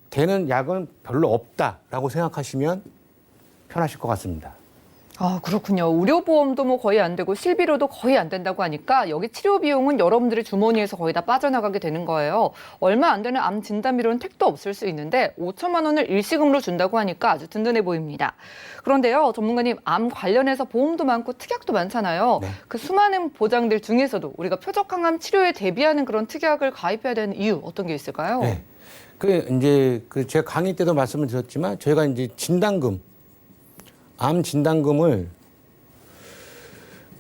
되는 약은 별로 없다라고 생각하시면 편하실 것 같습니다. 아, 그렇군요. 의료보험도 뭐 거의 안 되고 실비료도 거의 안 된다고 하니까 여기 치료 비용은 여러분들의 주머니에서 거의 다 빠져나가게 되는 거예요. 얼마 안 되는 암 진단비로는 택도 없을 수 있는데 5천만 원을 일시금으로 준다고 하니까 아주 든든해 보입니다. 그런데요, 전문가님, 암 관련해서 보험도 많고 특약도 많잖아요. 네. 그 수많은 보장들 중에서도 우리가 표적 항암 치료에 대비하는 그런 특약을 가입해야 되는 이유 어떤 게 있을까요? 네. 제가 강의 때도 말씀을 드렸지만 저희가 이제 암 진단금을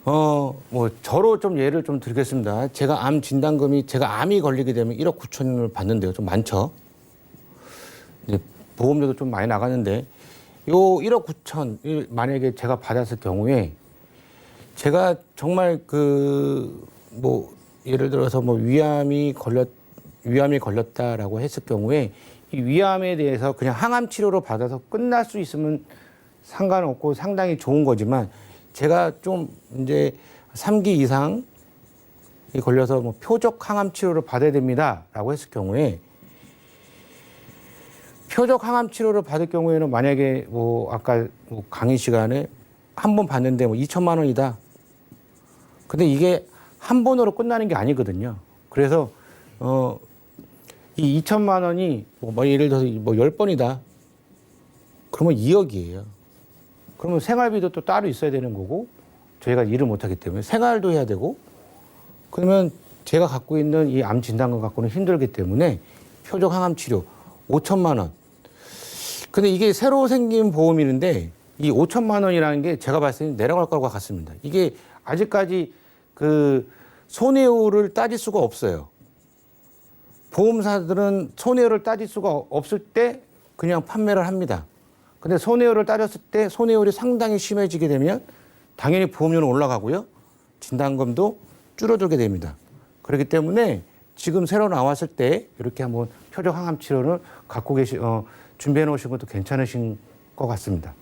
뭐 저로 좀 예를 좀 드리겠습니다. 제가 암 진단금이 제가 암이 걸리게 되면 1억 9천을 받는데요. 좀 많죠. 이제 보험료도 좀 많이 나가는데 요 1억 9천 만약에 제가 받았을 경우에 제가 정말 뭐 예를 들어서 뭐 위암이 걸렸다라고 했을 경우에 이 위암에 대해서 그냥 항암 치료로 받아서 끝날 수 있으면 상관없고 상당히 좋은 거지만 제가 좀 이제 3기 이상이 걸려서 뭐 표적 항암 치료를 받아야 됩니다라고 했을 경우에 표적 항암 치료를 받을 경우에는 만약에 뭐 아까 뭐 강의 시간에 한 번 받는데 뭐 2천만 원이다. 근데 이게 한 번으로 끝나는 게 아니거든요. 그래서 이 2천만 원이 뭐 예를 들어서 뭐 10번이다. 그러면 2억이에요. 그러면 생활비도 또 따로 있어야 되는 거고 저희가 일을 못하기 때문에 생활도 해야 되고 그러면 제가 갖고 있는 이 암 진단금 갖고는 힘들기 때문에 표적 항암 치료 5천만 원. 근데 이게 새로 생긴 보험이는데 이 5천만 원이라는 게 제가 봤을 때 내려갈 것과 같습니다. 이게 아직까지 손해율을 따질 수가 없어요. 보험사들은 손해율을 따질 수가 없을 때 그냥 판매를 합니다. 근데 손해율을 따졌을 때 손해율이 상당히 심해지게 되면 당연히 보험료는 올라가고요. 진단금도 줄어들게 됩니다. 그렇기 때문에 지금 새로 나왔을 때 이렇게 한번 표적 항암 치료를 갖고 준비해 놓으신 것도 괜찮으신 것 같습니다.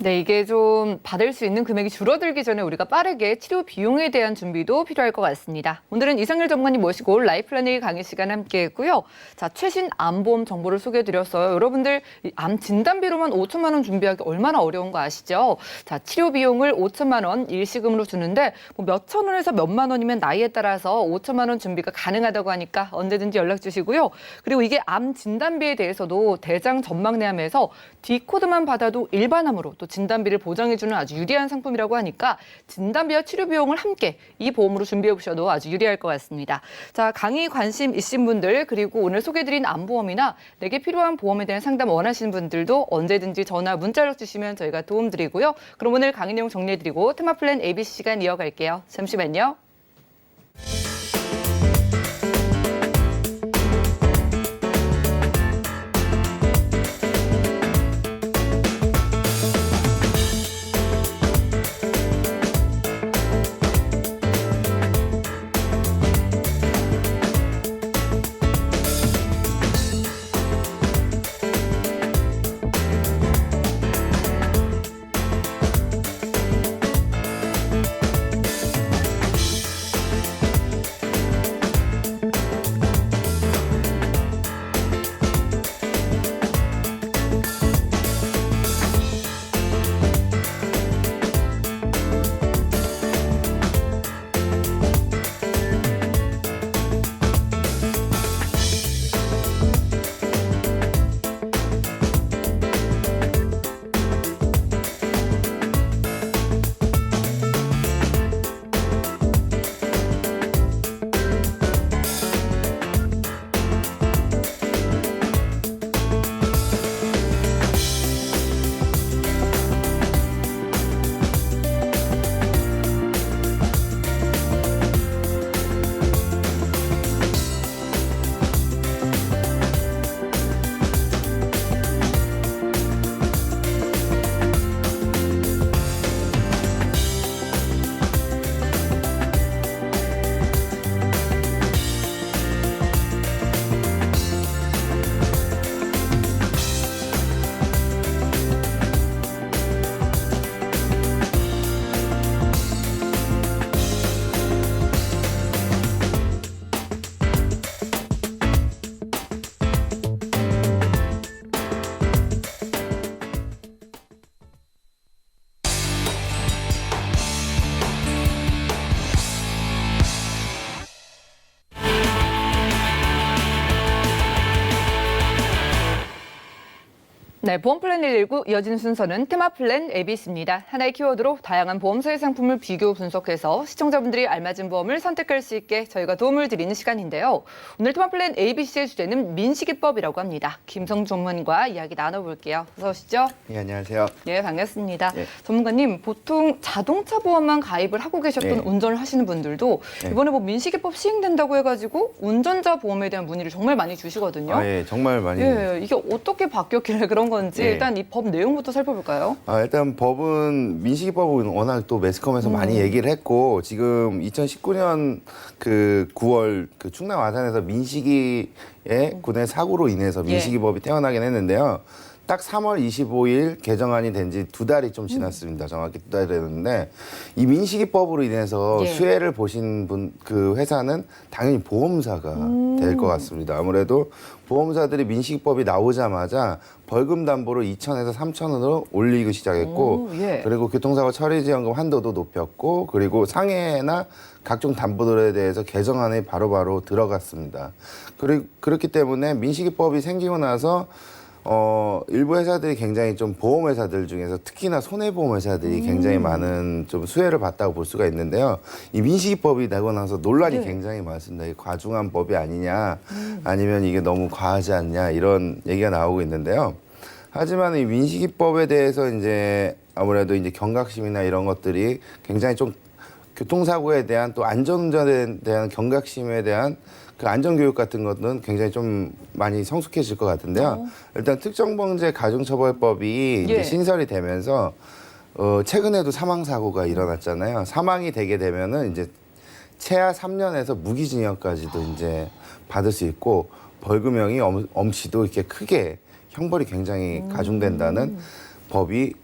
네, 이게 좀 받을 수 있는 금액이 줄어들기 전에 우리가 빠르게 치료 비용에 대한 준비도 필요할 것 같습니다. 오늘은 이상일 전문가님 모시고 라이플라닝 강의 시간 함께했고요. 자, 최신 암보험 정보를 소개해드렸어요. 여러분들 암 진단비로만 5천만 원 준비하기 얼마나 어려운 거 아시죠? 자, 치료 비용을 5천만 원 일시금으로 주는데 뭐 몇천 원에서 몇만 원이면 나이에 따라서 5천만 원 준비가 가능하다고 하니까 언제든지 연락 주시고요. 그리고 이게 암 진단비에 대해서도 대장 전막내암에서 D코드만 받아도 일반암으로 또 진단비를 보장해주는 아주 유리한 상품이라고 하니까 진단비와 치료 비용을 함께 이 보험으로 준비해 보셔도 아주 유리할 것 같습니다. 자, 강의 관심 있으신 분들 그리고 오늘 소개드린 암보험이나 내게 필요한 보험에 대한 상담 원하시는 분들도 언제든지 전화, 문자로 주시면 저희가 도움드리고요. 그럼 오늘 강의 내용 정리해드리고 테마플랜 ABC 시간 이어갈게요. 잠시만요. 네, 보험플랜 119 이어지는 순서는 테마플랜 ABC입니다. 하나의 키워드로 다양한 보험사의 상품을 비교 분석해서 시청자분들이 알맞은 보험을 선택할 수 있게 저희가 도움을 드리는 시간인데요. 오늘 테마플랜 ABC의 주제는 민식이법이라고 합니다. 김성 전문가와 이야기 나눠볼게요. 어서 오시죠. 네, 안녕하세요. 네, 반갑습니다. 네. 전문가님, 보통 자동차 보험만 가입을 하고 계셨던 네. 운전을 하시는 분들도 네. 이번에 뭐 민식이법 시행된다고 해가지고 운전자 보험에 대한 문의를 정말 많이 주시거든요. 아, 예, 정말 많이. 예, 이게 어떻게 바뀌었길래 그런 건지 예. 일단 이 법 내용부터 살펴볼까요? 일단 법은 민식이법은 워낙 또 매스컴에서 많이 얘기를 했고 지금 2019년 그 9월 그 충남 아산에서 민식이의 군의 사고로 인해서 민식이법이 태어나긴 했는데요. 딱 3월 25일 개정안이 된 지 2달이 좀 지났습니다. 정확히 2달이 됐는데 이 민식이법으로 인해서 수혜를 보신 분 그 회사는 당연히 보험사가 될 것 같습니다. 아무래도 보험사들이 민식이법이 나오자마자 벌금 담보를 2,000에서 3,000원으로 올리기 시작했고 그리고 교통사고 처리지원금 한도도 높였고 그리고 상해나 각종 담보들에 대해서 개정안이 바로바로 들어갔습니다. 그렇기 때문에 민식이법이 생기고 나서 일부 회사들이 굉장히 좀 보험회사들 중에서 특히나 손해보험회사들이 굉장히 많은 좀 수혜를 봤다고 볼 수가 있는데요. 이 민식이법이 나고 나서 논란이 굉장히 많습니다. 이게 과중한 법이 아니냐, 아니면 이게 너무 과하지 않냐 이런 얘기가 나오고 있는데요. 하지만 이 민식이법에 대해서 이제 아무래도 이제 경각심이나 이런 것들이 굉장히 좀 교통사고에 대한 또 안전운전에 대한 경각심에 대한 그 안전교육 같은 것은 굉장히 좀 많이 성숙해질 것 같은데요. 일단 특정범죄 가중처벌법이 이제 신설이 되면서 최근에도 사망사고가 일어났잖아요. 사망이 되게 되면은 이제 최하 3년에서 무기징역까지도 이제 받을 수 있고 벌금형이 엄시도 이렇게 크게 형벌이 굉장히 가중된다는 법이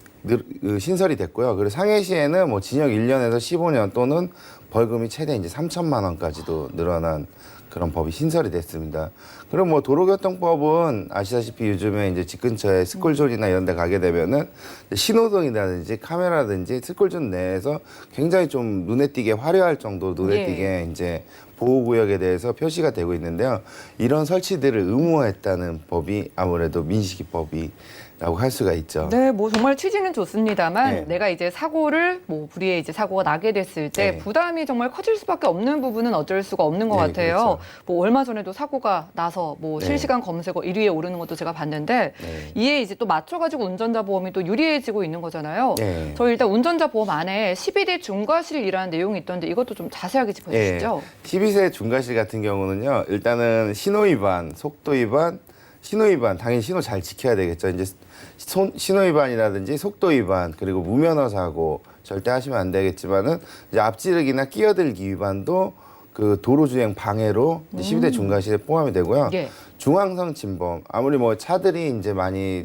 신설이 됐고요. 그리고 상해시에는 뭐 징역 1년에서 15년 또는 벌금이 최대 이제 3천만 원까지도 늘어난 그런 법이 신설이 됐습니다. 그럼 뭐 도로교통법은 아시다시피 요즘에 이제 집 근처에 스쿨존이나 이런 데 가게 되면은 신호등이라든지 카메라든지 스쿨존 내에서 굉장히 좀 눈에 띄게 화려할 정도로 눈에 띄게 이제 보호구역에 대해서 표시가 되고 있는데요. 이런 설치들을 의무화했다는 법이 아무래도 민식이법이라고 할 수가 있죠. 네, 뭐 정말 취지는 좋습니다만 네. 내가 이제 사고를 뭐 불의의 이제 사고가 나게 됐을 때 네. 부담이 정말 커질 수밖에 없는 부분은 어쩔 수가 없는 것 네, 같아요. 그렇죠. 뭐 얼마 전에도 사고가 나서 뭐 네. 실시간 검색어 1위에 오르는 것도 제가 봤는데 네. 이에 이제 또 맞춰가지고 운전자 보험이 또 유리해지고 있는 거잖아요. 네. 저희 일단 운전자 보험 안에 12대 중과실이라는 내용이 있던데 이것도 좀 자세하게 짚어주시죠. 12세 중과실 같은 경우는요. 일단은 신호위반, 속도위반, 신호위반 당연히 신호 잘 지켜야 되겠죠. 이제 신호위반이라든지 속도위반 그리고 무면허 사고 절대 하시면 안 되겠지만은 이제 앞지르기나 끼어들기 위반도 그 도로주행 방해로 12대 중과실에 포함이 되고요. 예. 중앙선 침범 아무리 뭐 차들이 이제 많이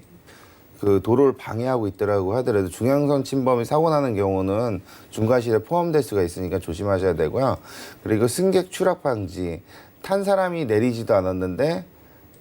그 도로를 방해하고 있더라고 하더라도 중앙선 침범이 사고 나는 경우는 중과실에 포함될 수가 있으니까 조심하셔야 되고요. 그리고 승객 추락 방지 탄 사람이 내리지도 않았는데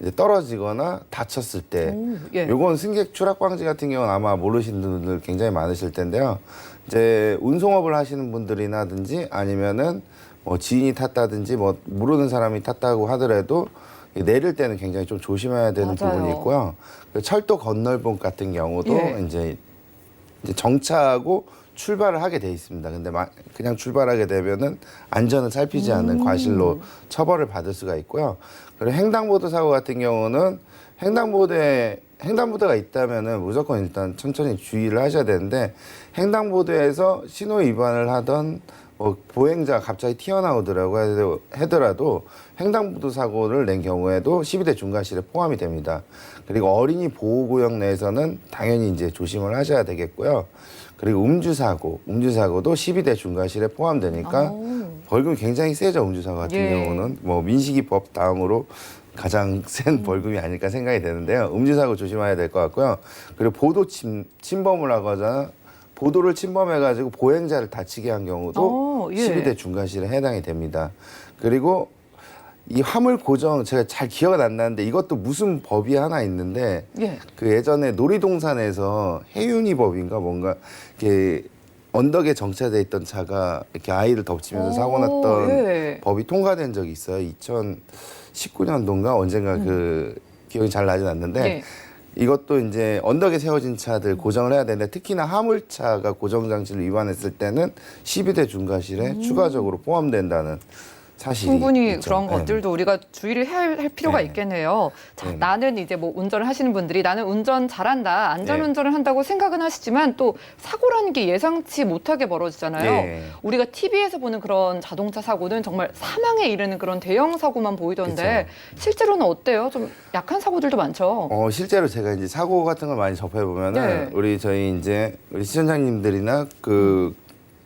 이제 떨어지거나 다쳤을 때 예. 요건 승객 추락 방지 같은 경우는 아마 모르시는 분들 굉장히 많으실 텐데요. 이제 운송업을 하시는 분들이나든지 아니면은 뭐 지인이 탔다든지 뭐 모르는 사람이 탔다고 하더라도 내릴 때는 굉장히 좀 조심해야 되는 맞아요. 부분이 있고요. 그 철도 건널봉 같은 경우도 예. 이제 정차하고 출발을 하게 돼 있습니다. 근데 그냥 출발하게 되면은 안전을 살피지 않는 과실로 처벌을 받을 수가 있고요. 그리고 횡단보도 사고 같은 경우는 횡단보도가 있다면은 무조건 일단 천천히 주의를 하셔야 되는데 횡단보도에서 신호 위반을 하던 보행자가 갑자기 튀어나오더라고 하더라도 횡단보도 사고를 낸 경우에도 12대 중과실에 포함이 됩니다. 그리고 어린이 보호구역 내에서는 당연히 이제 조심을 하셔야 되겠고요. 그리고 음주사고도 12대 중과실에 포함되니까 벌금이 굉장히 세죠. 음주사고 같은 예. 경우는 뭐 민식이법 다음으로 가장 센 벌금이 아닐까 생각이 되는데요. 음주사고 조심해야 될 것 같고요. 그리고 보도 침범을 하거나 보도를 침범해가지고 보행자를 다치게 한 경우도 예. 12대 중과실에 해당이 됩니다. 그리고 이 화물 고정 제가 잘 기억은 안 나는데 이것도 무슨 법이 하나 있는데 예. 그 예전에 놀이동산에서 해윤이 법인가 뭔가 이렇게 언덕에 정차돼 있던 차가 이렇게 아이를 덮치면서 사고 났던 예. 법이 통과된 적이 있어요. 2019년도인가 언젠가 그 기억이 잘 나진 않는데 예. 이것도 이제 언덕에 세워진 차들 고정을 해야 되는데 특히나 화물차가 고정장치를 위반했을 때는 12대 중과실에 추가적으로 포함된다는 사실이 충분히 있죠. 그런 네. 것들도 우리가 주의를 해야 할 필요가 네. 있겠네요. 자, 네. 나는 이제 뭐 운전을 하시는 분들이 나는 운전 잘한다, 안전운전을 한다고 생각은 하시지만 또 사고라는 게 예상치 못하게 벌어지잖아요. 예. 우리가 TV에서 보는 그런 자동차 사고는 정말 사망에 이르는 그런 대형 사고만 보이던데 실제로는 어때요? 좀 약한 사고들도 많죠. 실제로 제가 이제 사고 같은 걸 많이 접해 보면은 네. 우리 시청자님들이나 그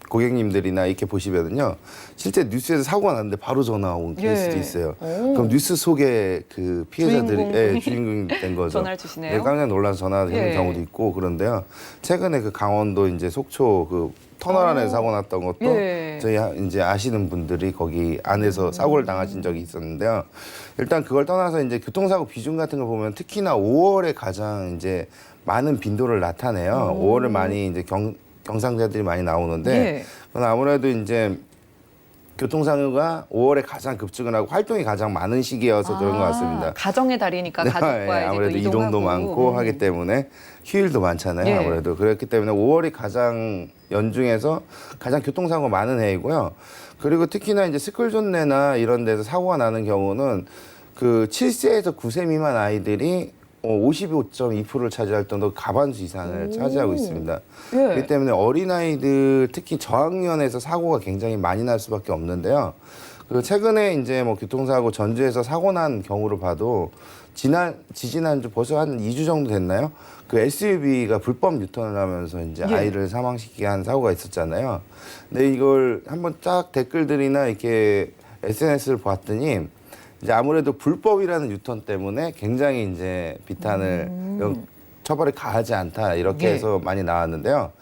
고객님들이나 이렇게 보시면은요, 실제 뉴스에서 사고가 났는데 바로 전화 온 케이스도 있어요. 오. 그럼 뉴스 속에 그 피해자들이 주인공이 주인공이 된 거죠. 전화를 주시네요. 네, 깜짝 놀라서 전화하는 예. 경우도 있고 그런데요. 최근에 그 강원도 이제 속초 그 터널 안에 사고 났던 것도 예. 저희 이제 아시는 분들이 거기 안에서 사고를 당하신 적이 있었는데요. 일단 그걸 떠나서 이제 교통사고 비중 같은 걸 보면 특히나 5월에 가장 이제 많은 빈도를 나타내요. 5월을 많이 이제 경상자들이 많이 나오는데 예. 그건 아무래도 이제 교통사고가 5월에 가장 급증을 하고 활동이 가장 많은 시기여서 그런 것 같습니다. 가정의 달이니까 가족과 네, 이제 아무래도 또 이동도 이동하고. 많고 하기 때문에 휴일도 많잖아요. 예. 아무래도 그렇기 때문에 5월이 가장 연중에서 가장 교통사고가 많은 해이고요. 그리고 특히나 이제 스쿨존 내나 이런 데서 사고가 나는 경우는 그 7세에서 9세 미만 아이들이 55.2%를 차지할 정도 가반수 이상을 차지하고 있습니다. 예. 그렇기 때문에 어린아이들 특히 저학년에서 사고가 굉장히 많이 날 수밖에 없는데요. 그 최근에 이제 뭐 교통사고 전주에서 사고 난 경우를 봐도 지지난주 벌써 한 2주 정도 됐나요? 그 SUV가 불법 유턴을 하면서 이제 예. 아이를 사망시키게 한 사고가 있었잖아요. 근데 이걸 한번 쫙 댓글들이나 이렇게 SNS를 봤더니 이제 아무래도 불법이라는 유턴 때문에 굉장히 이제 비탄을 처벌이 가하지 않다 이렇게 예. 해서 많이 나왔는데요.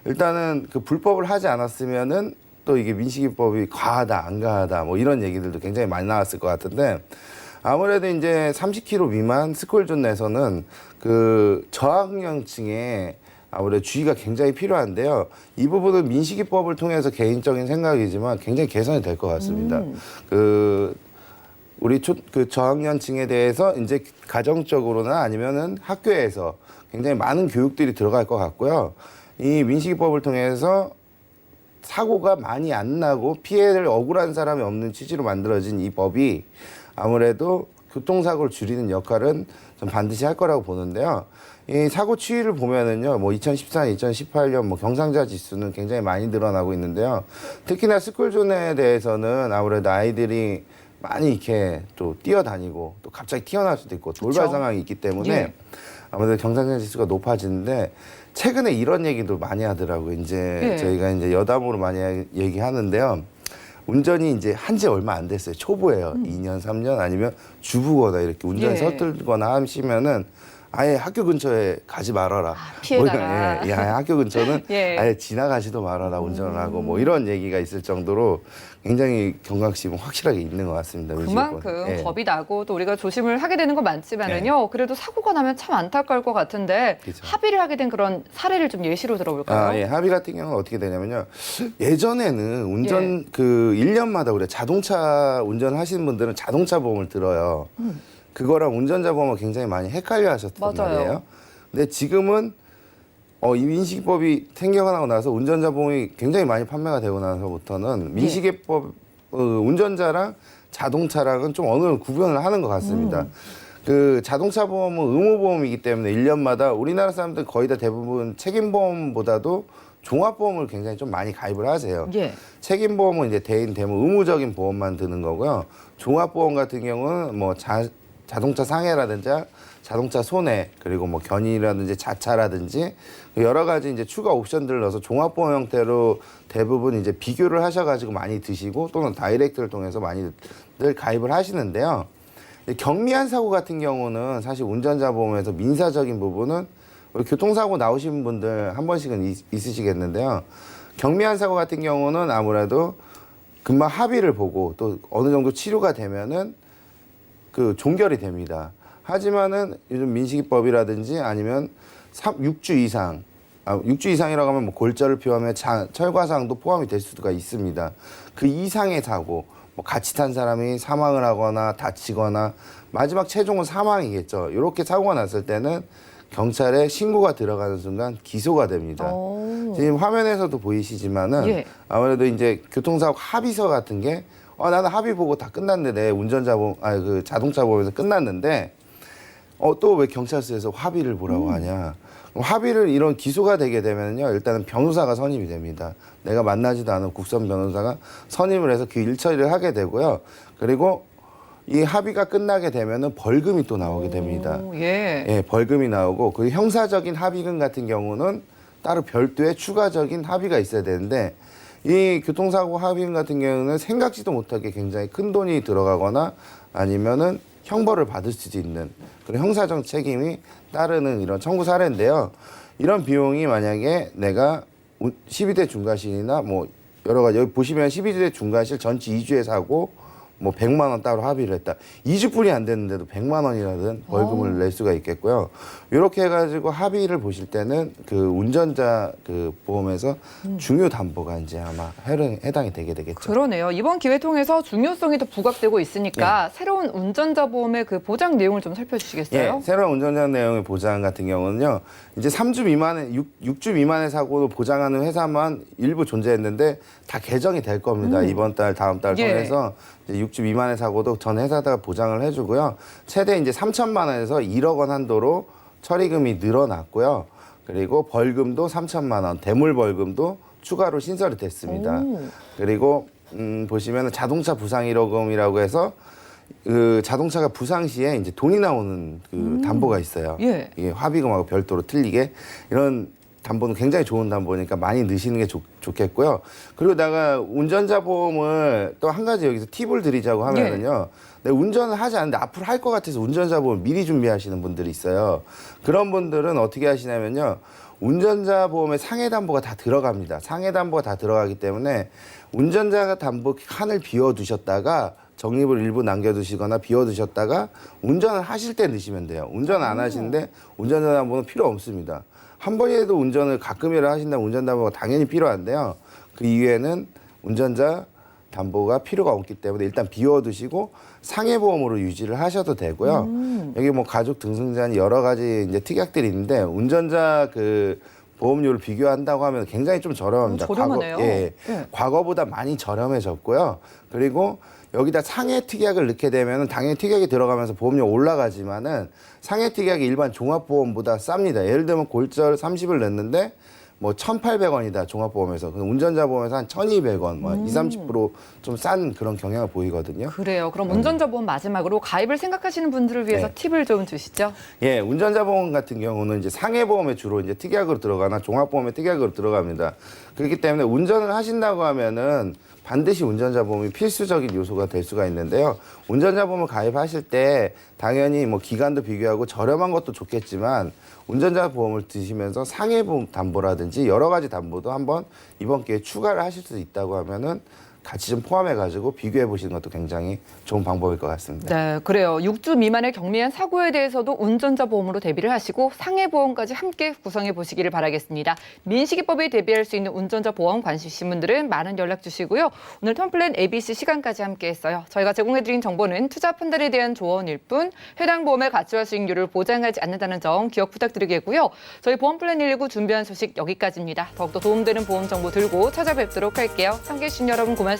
일단은 그 불법을 하지 않았으면은 또 이게 민식이법이 과하다 안 과하다 뭐 이런 얘기들도 굉장히 많이 나왔을 것 같은데 아무래도 이제 30km 미만 스쿨존 내에서는 그 저학년층에 아무래도 주의가 굉장히 필요한데요. 이 부분은 민식이법을 통해서 개인적인 생각이지만 굉장히 개선이 될 것 같습니다. 우리 그 저학년층에 대해서 이제 가정적으로나 아니면은 학교에서 굉장히 많은 교육들이 들어갈 것 같고요. 이 민식이법을 통해서 사고가 많이 안 나고 피해를 억울한 사람이 없는 취지로 만들어진 이 법이 아무래도 교통사고를 줄이는 역할은 좀 반드시 할 거라고 보는데요. 이 사고 추이를 보면은요, 뭐 2014, 2018년 뭐 경상자 지수는 굉장히 많이 늘어나고 있는데요. 특히나 스쿨존에 대해서는 아무래도 아이들이 많이 이렇게 또 뛰어다니고 또 갑자기 튀어나올 수도 있고 돌발 그쵸? 상황이 있기 때문에 예. 아무래도 경상자 지수가 높아지는데 최근에 이런 얘기도 많이 하더라고요. 이제 예. 저희가 이제 여담으로 많이 얘기하는데요. 운전이 이제 한지 얼마 안 됐어요. 초보예요. 2년, 3년 아니면 주부거나 이렇게 운전 예. 서툴거나 하시면은 아예 학교 근처에 가지 말아라. 피해가라. 뭐, 예, 아예 학교 근처는 예. 아예 지나가지도 말아라 운전을 하고 뭐 이런 얘기가 있을 정도로 굉장히 경각심은 확실하게 있는 것 같습니다. 그만큼 예. 겁이 나고 또 우리가 조심을 하게 되는 건 많지만은요. 그래도 사고가 나면 참 안타까울 것 같은데 그죠. 합의를 하게 된 그런 사례를 좀 예시로 들어볼까요? 아, 예. 합의 같은 경우는 어떻게 되냐면요. 예전에는 운전 그 1년마다 우리가 자동차 운전하시는 분들은 자동차 보험을 들어요. 그거랑 운전자 보험을 굉장히 많이 헷갈려 하셨단 맞아요. 말이에요. 근데 지금은 이 민식이법이 생겨나고 나서 운전자 보험이 굉장히 많이 판매가 되고 나서부터는 민식이법 운전자랑 자동차랑은 좀 어느 정도 구분을 하는 것 같습니다. 그 자동차 보험은 의무보험이기 때문에 1년마다 우리나라 사람들 거의 다 대부분 책임보험보다도 종합보험을 굉장히 좀 많이 가입을 하세요. 예. 책임보험은 이제 대인 대무 의무적인 보험만 드는 거고요. 종합보험 같은 경우는 뭐 자동차 상해라든지 자동차 손해 그리고 뭐 견인이라든지 자차라든지 여러 가지 이제 추가 옵션들을 넣어서 종합보험 형태로 대부분 이제 비교를 하셔가지고 많이 드시고 또는 다이렉트를 통해서 많이들 가입을 하시는데요. 경미한 사고 같은 경우는 사실 운전자 보험에서 민사적인 부분은 우리 교통사고 나오신 분들 한 번씩은 있으시겠는데요. 경미한 사고 같은 경우는 아무래도 금방 합의를 보고 또 어느 정도 치료가 되면은 그 종결이 됩니다. 하지만은 요즘 민식이법이라든지 아니면 6주 이상, 6주 이상이라고 하면 뭐 골절을 포함해 철과상도 포함이 될 수가 있습니다. 그 이상의 사고, 뭐 같이 탄 사람이 사망을 하거나 다치거나 마지막 최종은 사망이겠죠. 이렇게 사고가 났을 때는 경찰에 신고가 들어가는 순간 기소가 됩니다. 지금 화면에서도 보이시지만은 예. 아무래도 이제 교통사고 합의서 같은 게 나는 합의 보고 다 끝났는데 내 운전자 보험, 그 자동차 보험에서 끝났는데 또 왜 경찰서에서 합의를 보라고 하냐. 그럼 합의를 이런 기소가 되게 되면요 일단은 변호사가 선임이 됩니다. 내가 만나지도 않은 국선 변호사가 선임을 해서 그 일 처리를 하게 되고요. 그리고 이 합의가 끝나게 되면은 벌금이 또 나오게 됩니다. 예. 예, 벌금이 나오고 그 형사적인 합의금 같은 경우는 따로 별도의 추가적인 합의가 있어야 되는데 이 교통사고 합의금 같은 경우는 생각지도 못하게 굉장히 큰 돈이 들어가거나 아니면은 형벌을 받을 수도 있는 그런 형사적 책임이 따르는 이런 청구 사례인데요. 이런 비용이 만약에 내가 12대 중과실이나 뭐 여러 가지 여기 보시면 12대 중과실 전치 2주의 사고 뭐 100만 원 따로 합의를 했다. 2주뿐이 안 됐는데도 100만 원이라든 벌금을 낼 수가 있겠고요. 이렇게 해가지고 합의를 보실 때는 그 운전자 그 보험에서 중요 담보가 이제 아마 해당이 되게 되겠죠. 그러네요. 이번 기회 통해서 중요성이 더 부각되고 있으니까 새로운 운전자 보험의 그 보장 내용을 좀 살펴주시겠어요? 예, 새로운 운전자 내용의 보장 같은 경우는요. 이제 3주 미만의 6주 미만의 사고도 보장하는 회사만 일부 존재했는데 다 개정이 될 겁니다. 이번 달, 다음 달 예. 통해서 이제 6주 미만의 사고도 전 회사가 보장을 해주고요. 최대 이제 3천만 원에서 1억 원 한도로 처리금이 늘어났고요. 그리고 벌금도 3천만 원, 대물 벌금도 추가로 신설이 됐습니다. 그리고 보시면 자동차 부상 1호금이라고 해서 그 자동차가 부상 시에 이제 돈이 나오는 그 담보가 있어요. 예. 이게 화비금하고 별도로 틀리게 이런 담보는 굉장히 좋은 담보니까 많이 넣으시는 게 좋겠고요. 그리고 내가 운전자 보험을 또 한 가지 여기서 팁을 드리자고 하면은요. 내가 운전을 하지 않는데 앞으로 할 것 같아서 운전자 보험 미리 준비하시는 분들이 있어요. 그런 분들은 어떻게 하시냐면요. 운전자 보험에 상해 담보가 다 들어갑니다. 상해 담보가 다 들어가기 때문에 운전자 담보 칸을 비워두셨다가 적립을 일부 남겨두시거나 비워두셨다가 운전을 하실 때 넣으시면 돼요. 운전 안 하시는데 운전자 담보는 필요 없습니다. 한 번이라도 운전을 가끔이라도 하신다면 운전 담보가 당연히 필요한데요. 그 이후에는 운전자 담보가 필요가 없기 때문에 일단 비워두시고 상해보험으로 유지를 하셔도 되고요. 여기 뭐 가족 등승자는 여러 가지 이제 특약들이 있는데 운전자 그 보험료를 비교한다고 하면 굉장히 좀 저렴합니다. 저렴하네요. 과거보다 많이 저렴해졌고요. 그리고 여기다 상해 특약을 넣게 되면 당연히 특약이 들어가면서 보험료 올라가지만은 상해 특약이 일반 종합보험보다 쌉니다. 예를 들면 골절 30을 냈는데 뭐 1,800원이다 종합보험에서. 운전자 보험에서 한 1,200원, 뭐 20-30% 좀 싼 그런 경향을 보이거든요. 그래요. 그럼 운전자 보험 마지막으로 가입을 생각하시는 분들을 위해서 네. 팁을 좀 주시죠. 예, 운전자 보험 같은 경우는 이제 상해보험에 주로 이제 특약으로 들어가나 종합보험에 특약으로 들어갑니다. 그렇기 때문에 운전을 하신다고 하면은 반드시 운전자 보험이 필수적인 요소가 될 수가 있는데요. 운전자 보험을 가입하실 때 당연히 뭐 기간도 비교하고 저렴한 것도 좋겠지만 운전자 보험을 드시면서 상해보험 담보라든지 여러 가지 담보도 한번 이번 기회에 추가를 하실 수 있다고 하면은 같이 좀 포함해가지고 비교해 보시는 것도 굉장히 좋은 방법일 것 같습니다. 네, 그래요. 6주 미만의 경미한 사고에 대해서도 운전자 보험으로 대비를 하시고 상해 보험까지 함께 구성해 보시기를 바라겠습니다. 민식이법에 대비할 수 있는 운전자 보험 관심 있으신 분들은 많은 연락 주시고요. 오늘 턴플랜 ABC 시간까지 함께했어요. 저희가 제공해드린 정보는 투자 판단에 대한 조언일 뿐 해당 보험의 가치와 수익률을 보장하지 않는다는 점 기억 부탁드리겠고요. 저희 보험플랜 119 준비한 소식 여기까지입니다. 더욱더 도움되는 보험 정보 들고 찾아뵙도록 할게요. 함께해주신 여러분 고맙습니다.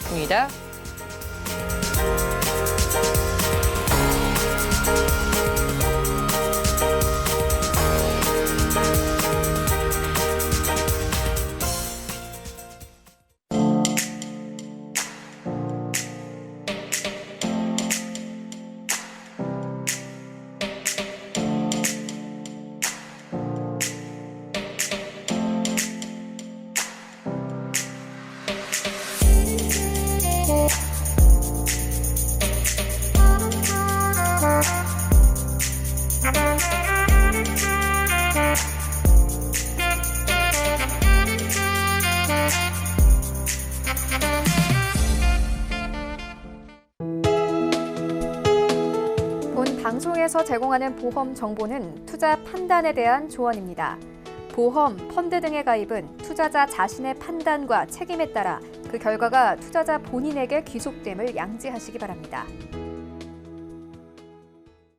본 방송에서 제공하는 보험 정보는 투자 판단에 대한 조언입니다. 보험, 펀드 등의 가입은 투자자 자신의 판단과 책임에 따라 그 결과가 투자자 본인에게 귀속됨을 양지하시기 바랍니다.